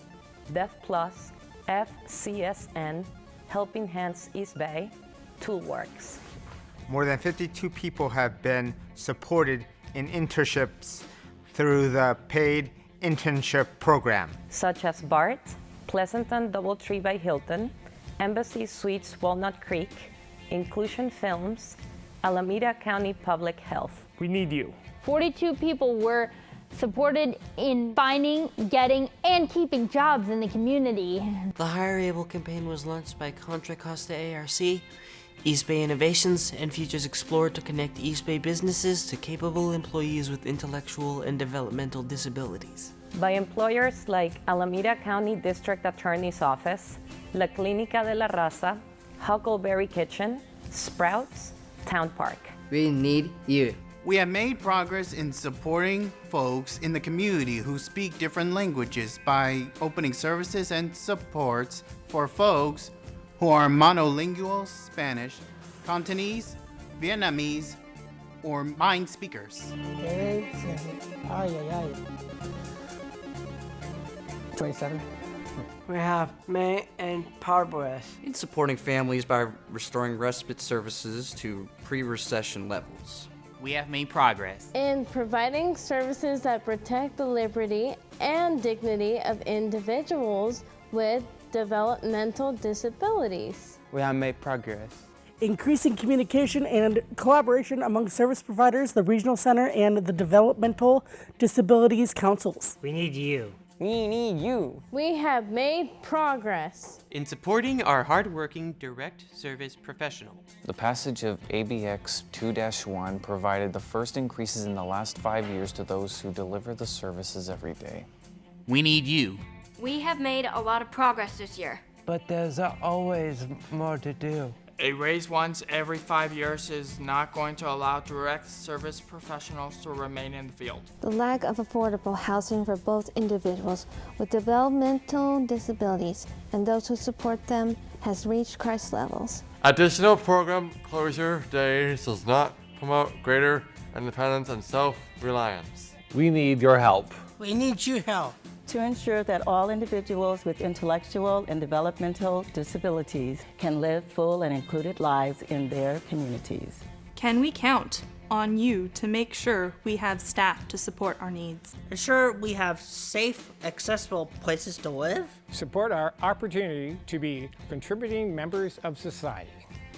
Deaf Plus, FCSN, helping enhance East Bay, Toolworks. More than 52 people have been supported in internships through the paid internship program. Such as BART, Pleasanton DoubleTree by Hilton, Embassy Suites Walnut Creek, Inclusion Films, Alameda County Public Health. We need you. 42 people were supported in finding, getting, and keeping jobs in the community. The Hire Able campaign was launched by Contra Costa ARC, East Bay Innovations, and Futures Explored to connect East Bay businesses to capable employees with intellectual and developmental disabilities. By employers like Alameda County District Attorney's Office, La Clínica de la Raza, Huckleberry Kitchen, Sprouts, Town Park. We need you. We have made progress in supporting folks in the community who speak different languages by opening services and supports for folks who are monolingual Spanish, Cantonese, Vietnamese, or Mind speakers. 27. We have made progress in supporting families by restoring respite services to pre-recession levels. We have made progress in providing services that protect the liberty and dignity of individuals with developmental disabilities. We have made progress. Increasing communication and collaboration among service providers, the Regional Center, and the Developmental Disabilities Councils. We need you. We need you. We have made progress in supporting our hardworking direct service professional. The passage of ABX 2-1 provided the first increases in the last 5 years to those who deliver the services every day. We need you. We have made a lot of progress this year. But there's always more to do. A raise once every 5 years is not going to allow direct service professionals to remain in the field. The lack of affordable housing for both individuals with developmental disabilities and those who support them has reached crisis levels. Additional program closure days does not promote greater independence and self-reliance. We need your help. We need your help. To ensure that all individuals with intellectual and developmental disabilities can live full and included lives in their communities. Can we count on you to make sure we have staff to support our needs? Ensure we have safe, accessible places to live. Support our opportunity to be contributing members of society.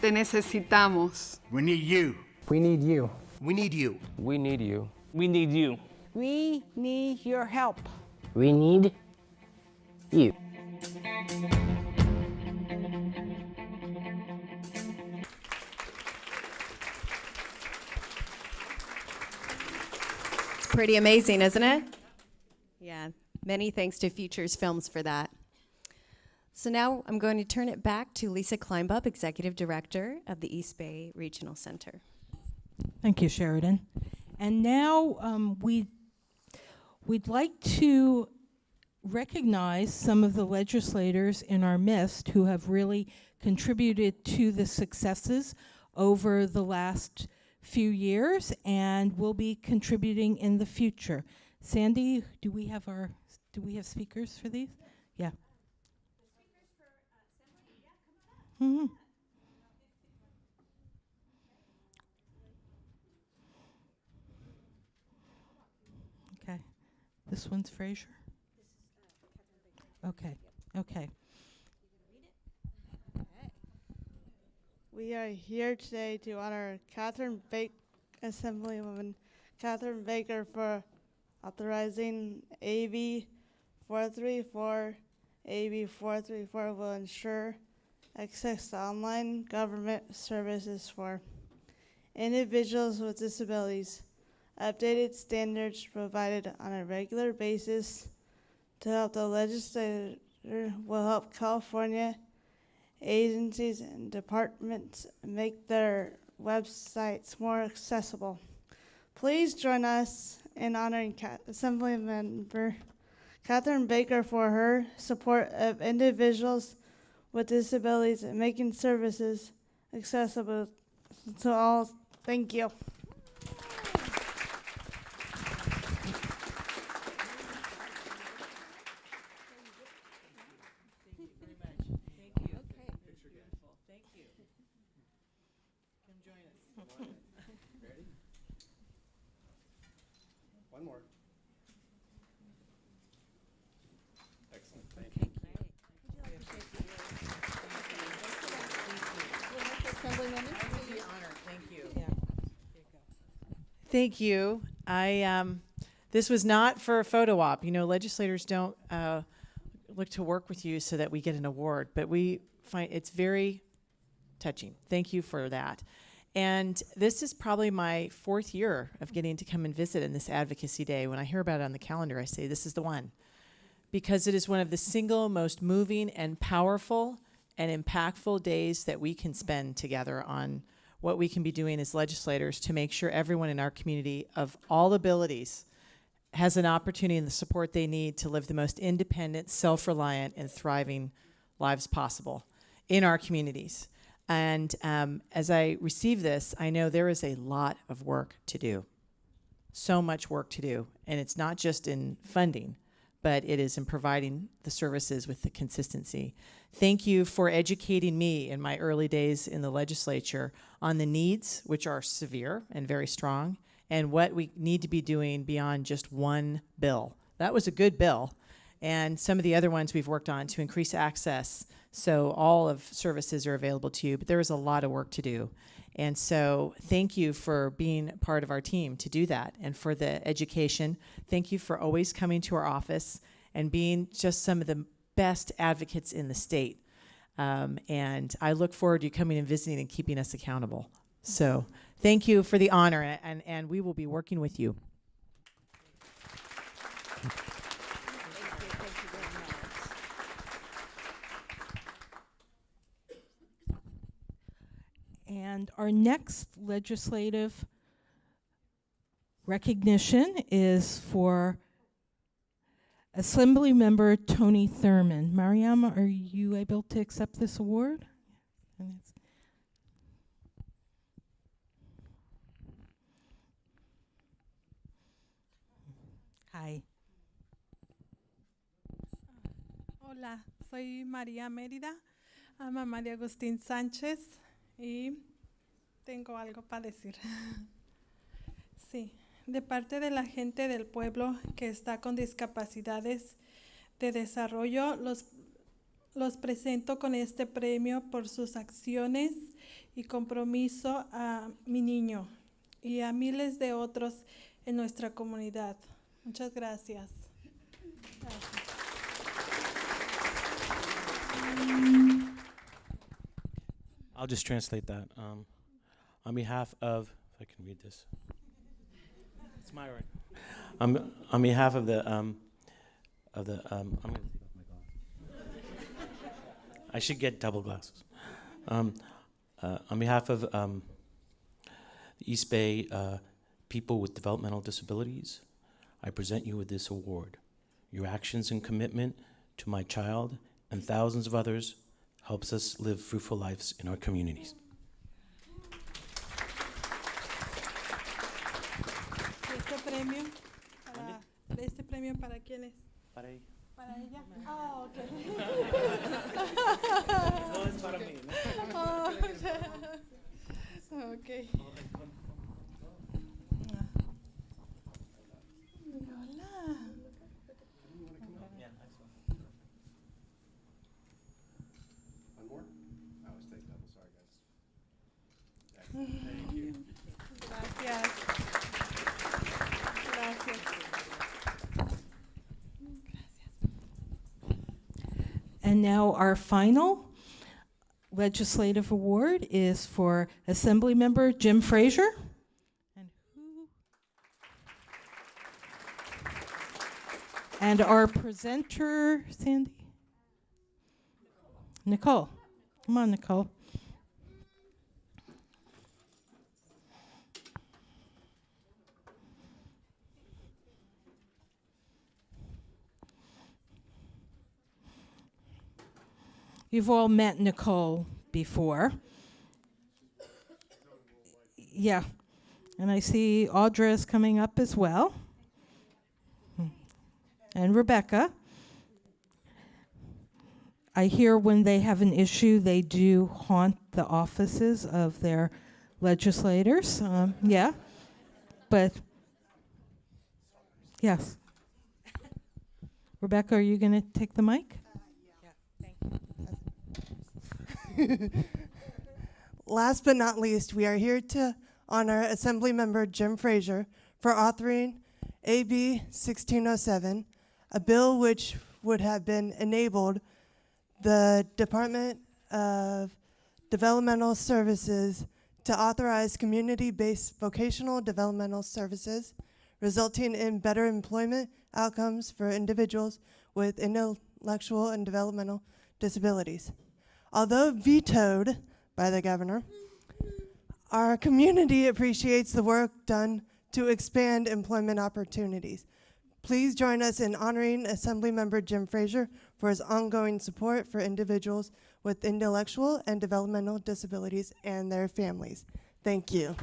Te necesitamos. We need you. We need you. We need you. We need you. We need you. We need your help. We need you. It's pretty amazing, isn't it? Yeah, many thanks to Futures Films for that. So now I'm going to turn it back to Lisa Kleinbup, Executive Director of the East Bay Regional Center. Thank you, Sheridan. And now we'd like to recognize some of the legislators in our midst who have really contributed to the successes over the last few years and will be contributing in the future. Sandy, do we have speakers for these? Yeah. Mm-hmm. Okay. This one's Fraser? Okay. Okay. We are here today to honor Assemblywoman Catherine Baker for authorizing AB 434. AB 434 will ensure access to online government services for individuals with disabilities. Updated standards provided on a regular basis to help the legislature will help California agencies and departments make their websites more accessible. Please join us in honoring Assemblymember Catherine Baker for her support of individuals with disabilities and making services accessible to all. Thank you. One more. Excellent. Thank you. Thank you. This was not for a photo op. You know, legislators don't look to work with you so that we get an award, but we find it's very touching. Thank you for that. And this is probably my 4th year of getting to come and visit in this Advocacy Day. When I hear about it on the calendar, I say, this is the one. Because it is one of the single most moving and powerful and impactful days that we can spend together on what we can be doing as legislators to make sure everyone in our community of all abilities has an opportunity and the support they need to live the most independent, self-reliant, and thriving lives possible in our communities. And as I receive this, I know there is a lot of work to do. So much work to do. And it's not just in funding, but it is in providing the services with the consistency. Thank you for educating me in my early days in the legislature on the needs, which are severe and very strong, and what we need to be doing beyond just one bill. That was a good bill. And some of the other ones we've worked on to increase access so all of services are available to you, but there is a lot of work to do. And so thank you for being part of our team to do that, and for the education. Thank you for always coming to our office and being just some of the best advocates in the state. And I look forward to you coming and visiting and keeping us accountable. So thank you for the honor, and we will be working with you. And our next legislative recognition is for Assembly Member Tony Thurmond. Mariam, are you able to accept this award? Hi. Hola, soy María Mérida, mamá de Agustín Sánchez, y tengo algo para decir. Sí, de parte de la gente del pueblo que está con discapacidades de desarrollo, los presento con este premio por sus acciones y compromiso a mi niño y a miles de otros en nuestra comunidad. Muchas gracias. I'll just translate that. On behalf of, if I can read this, it's my right. On behalf of the, I'm gonna take off my glasses. I should get double glasses. On behalf of the East Bay people with developmental disabilities, I present you with this award. Your actions and commitment to my child and thousands of others helps us live fruitful lives in our communities. ¿Este premio para quién es? Para ella. ¿Para ella? Ah, ok. No es para mí. Oh, ok. Hola. One more? I always take double. Sorry, guys. Thank you. Gracias. Gracias. And now our final legislative award is for Assemblymember Jim Frazier. And our presenter, Sandy? Nicole. Come on, Nicole. You've all met Nicole before. Yeah. And I see Audra is coming up as well. And Rebecca. I hear when they have an issue, they do haunt the offices of their legislators. Yeah. But, yes. Rebecca, are you going to take the mic? Last but not least, we are here to honor Assemblymember Jim Frazier for authoring AB 1607, a bill which would have been enabled the Department of Developmental Services to authorize community-based vocational developmental services, resulting in better employment outcomes for individuals with intellectual and developmental disabilities. Although vetoed by the governor, our community appreciates the work done to expand employment opportunities. Please join us in honoring Assemblymember Jim Frazier for his ongoing support for individuals with intellectual and developmental disabilities and their families. Thank you.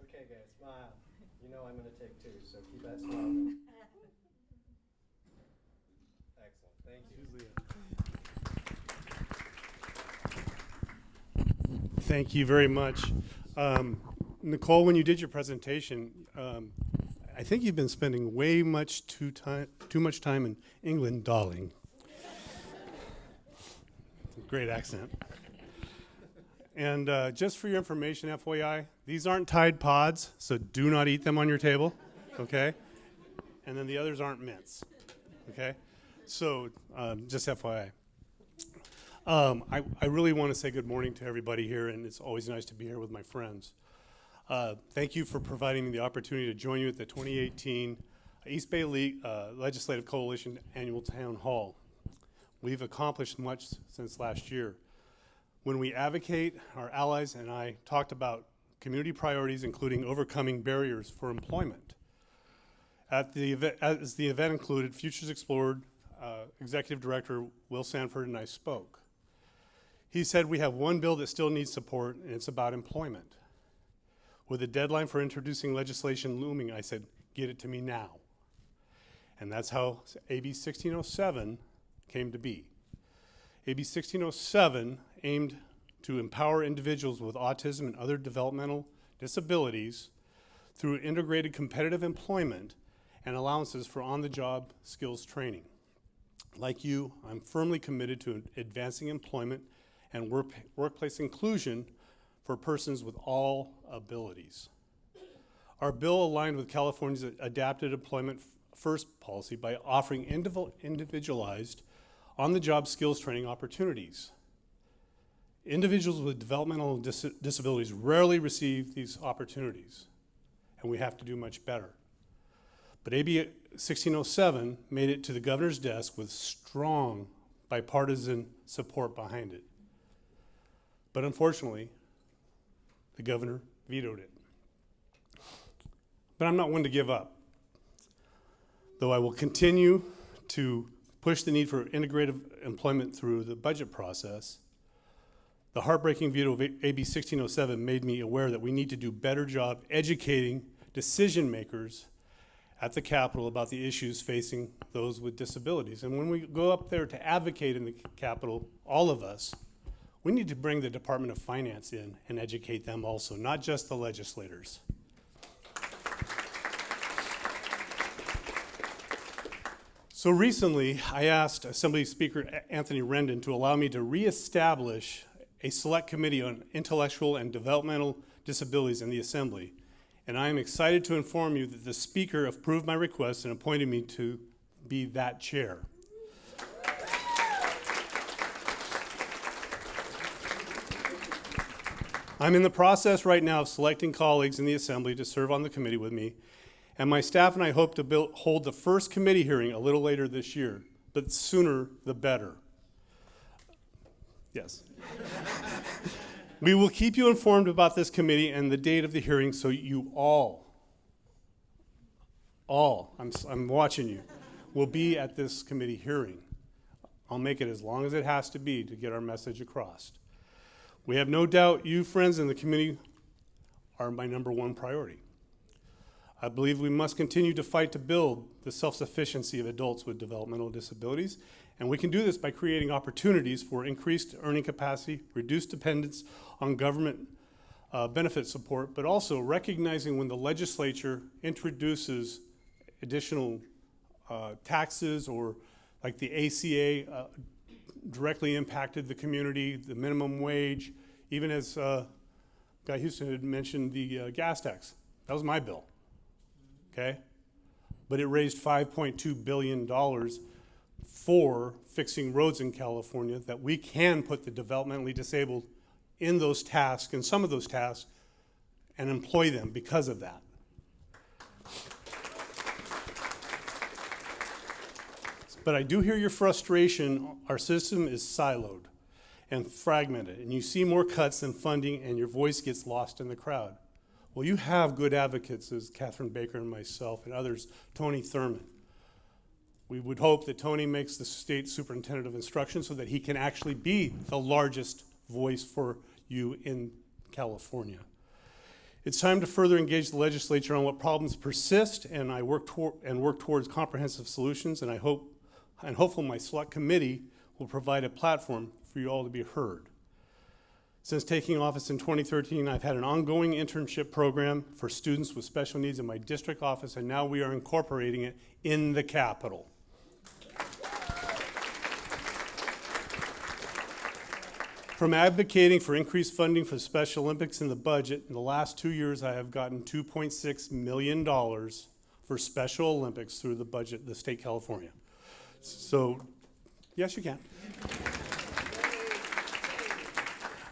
Okay, guys, smile. You know I'm going to take two, so keep that smile going. Excellent. Thank you. Thank you very much. Nicole, when you did your presentation, I think you've been spending way too much time in England, darling. Great accent. And just for your information, FYI, these aren't Tide Pods, so do not eat them on your table, okay? And then the others aren't mints, okay? So just FYI. I really want to say good morning to everybody here, and it's always nice to be here with my friends. Thank you for providing me the opportunity to join you at the 2018 East Bay Legislative Coalition Annual Town Hall. We've accomplished much since last year. When we advocate, our allies and I talked about community priorities, including overcoming barriers for employment. As the event included, Futures Explored Executive Director Will Sanford and I spoke. He said we have one bill that still needs support, and it's about employment. With a deadline for introducing legislation looming, I said, get it to me now. And that's how AB 1607 came to be. AB 1607 aimed to empower individuals with autism and other developmental disabilities through integrated competitive employment and allowances for on-the-job skills training. Like you, I'm firmly committed to advancing employment and workplace inclusion for persons with all abilities. Our bill aligned with California's Adapted Employment First policy by offering individualized on-the-job skills training opportunities. Individuals with developmental disabilities rarely receive these opportunities, and we have to do much better. But AB 1607 made it to the governor's desk with strong bipartisan support behind it. But unfortunately, the governor vetoed it. But I'm not one to give up, though I will continue to push the need for integrative employment through the budget process. The heartbreaking veto of AB 1607 made me aware that we need to do a better job educating decision makers at the Capitol about the issues facing those with disabilities. And when we go up there to advocate in the Capitol, all of us, we need to bring the Department of Finance in and educate them also, not just the legislators. So recently, I asked Assembly Speaker Anthony Rendon to allow me to reestablish a select committee on intellectual and developmental disabilities in the Assembly. And I am excited to inform you that the Speaker approved my request and appointed me to be that chair. I'm in the process right now of selecting colleagues in the Assembly to serve on the committee with me, and my staff and I hope to hold the first committee hearing a little later this year, but sooner the better. Yes. We will keep you informed about this committee and the date of the hearing so you all, I'm watching you, will be at this committee hearing. I'll make it as long as it has to be to get our message across. We have no doubt you, friends in the community, are my #1 priority. I believe we must continue to fight to build the self-sufficiency of adults with developmental disabilities, and we can do this by creating opportunities for increased earning capacity, reduced dependence on government benefit support, but also recognizing when the legislature introduces additional taxes, or like the ACA directly impacted the community, the minimum wage, even as Guy Houston had mentioned, the gas tax. That was my bill, okay? But it raised $5.2 billion for fixing roads in California, that we can put the developmentally disabled in those tasks, in some of those tasks, and employ them because of that. But I do hear your frustration. Our system is siloed and fragmented, and you see more cuts than funding, and your voice gets lost in the crowd. Well, you have good advocates, as Catherine Baker and myself and others, Tony Thurman. We would hope that Tony makes the state superintendent of instruction so that he can actually be the largest voice for you in California. It's time to further engage the legislature on what problems persist, and I work towards comprehensive solutions, and hopefully my select committee will provide a platform for you all to be heard. Since taking office in 2013, I've had an ongoing internship program for students with special needs in my district office, and now we are incorporating it in the Capitol. From advocating for increased funding for the Special Olympics in the budget, in the last 2 years I have gotten $2.6 million for Special Olympics through the budget of the state of California. So, yes, you can.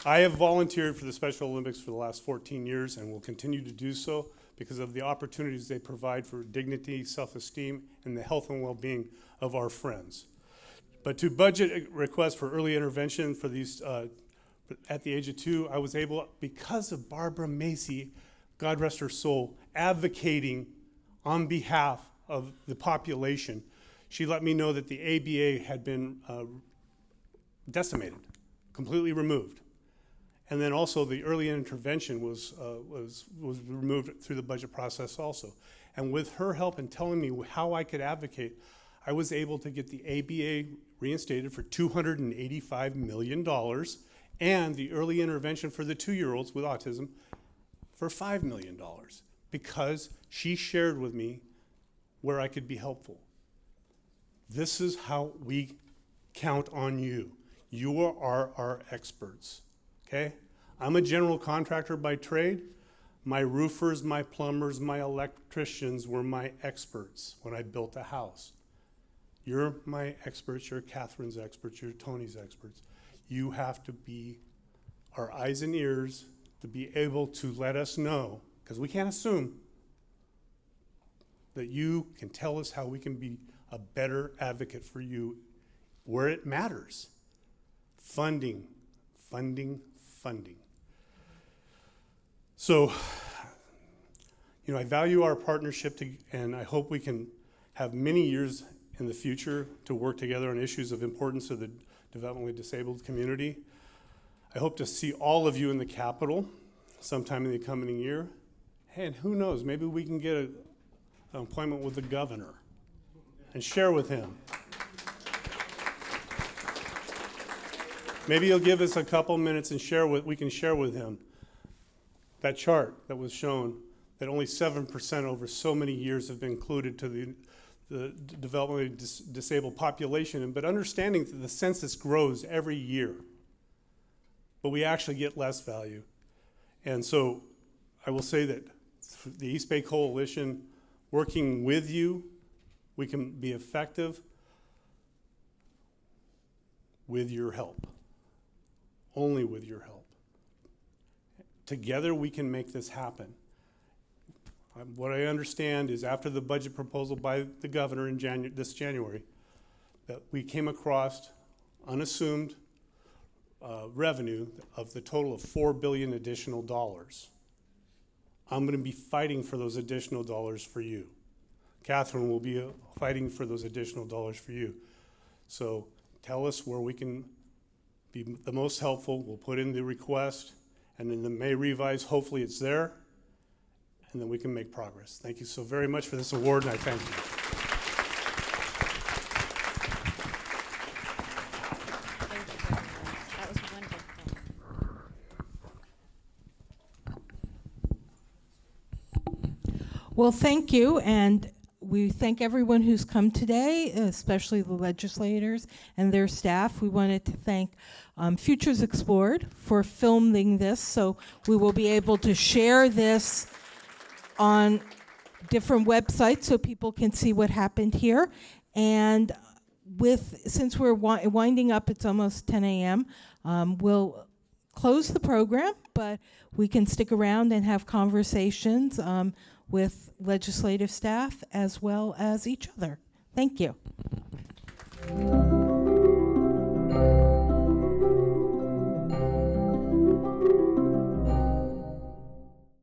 I have volunteered for the Special Olympics for the last 14 years and will continue to do so because of the opportunities they provide for dignity, self-esteem, and the health and well-being of our friends. But to budget requests for early intervention for these at the age of 2, I was able, because of Barbara Macy, God rest her soul, advocating on behalf of the population. She let me know that the ABA had been decimated, completely removed. And then also the early intervention was removed through the budget process also. And with her help in telling me how I could advocate, I was able to get the ABA reinstated for $285 million and the early intervention for the 2-year-olds with autism for $5 million because she shared with me where I could be helpful. This is how we count on you. You are our experts, okay? I'm a general contractor by trade. My roofers, my plumbers, my electricians were my experts when I built a house. You're my experts, you're Catherine's experts, you're Tony's experts. You have to be our eyes and ears to be able to let us know, because we can't assume, that you can tell us how we can be a better advocate for you where it matters. Funding, funding, funding. So, I value our partnership and I hope we can have many years in the future to work together on issues of importance to the developmentally disabled community. I hope to see all of you in the Capitol sometime in the coming year. Hey, and who knows, maybe we can get an appointment with the governor and share with him. Maybe he'll give us a couple minutes and we can share with him that chart that was shown that only 7% over so many years have been included to the developmentally disabled population, but understanding that the census grows every year, but we actually get less value. And so I will say that the East Bay Coalition, working with you, we can be effective with your help, only with your help. Together we can make this happen. What I understand is after the budget proposal by the governor in this January, that we came across unassumed revenue of the total of $4 billion additional dollars. I'm going to be fighting for those additional dollars for you. Catherine will be fighting for those additional dollars for you. So tell us where we can be the most helpful. We'll put in the request, and in the May revise, hopefully it's there, and then we can make progress. Thank you so very much for this award, and I thank you. That was wonderful. Well, thank you, and we thank everyone who's come today, especially the legislators and their staff. We wanted to thank Futures Explored for filming this, so we will be able to share this on different websites so people can see what happened here. And since we're winding up, it's almost 10 a.m., we'll close the program, but we can stick around and have conversations with legislative staff as well as each other. Thank you.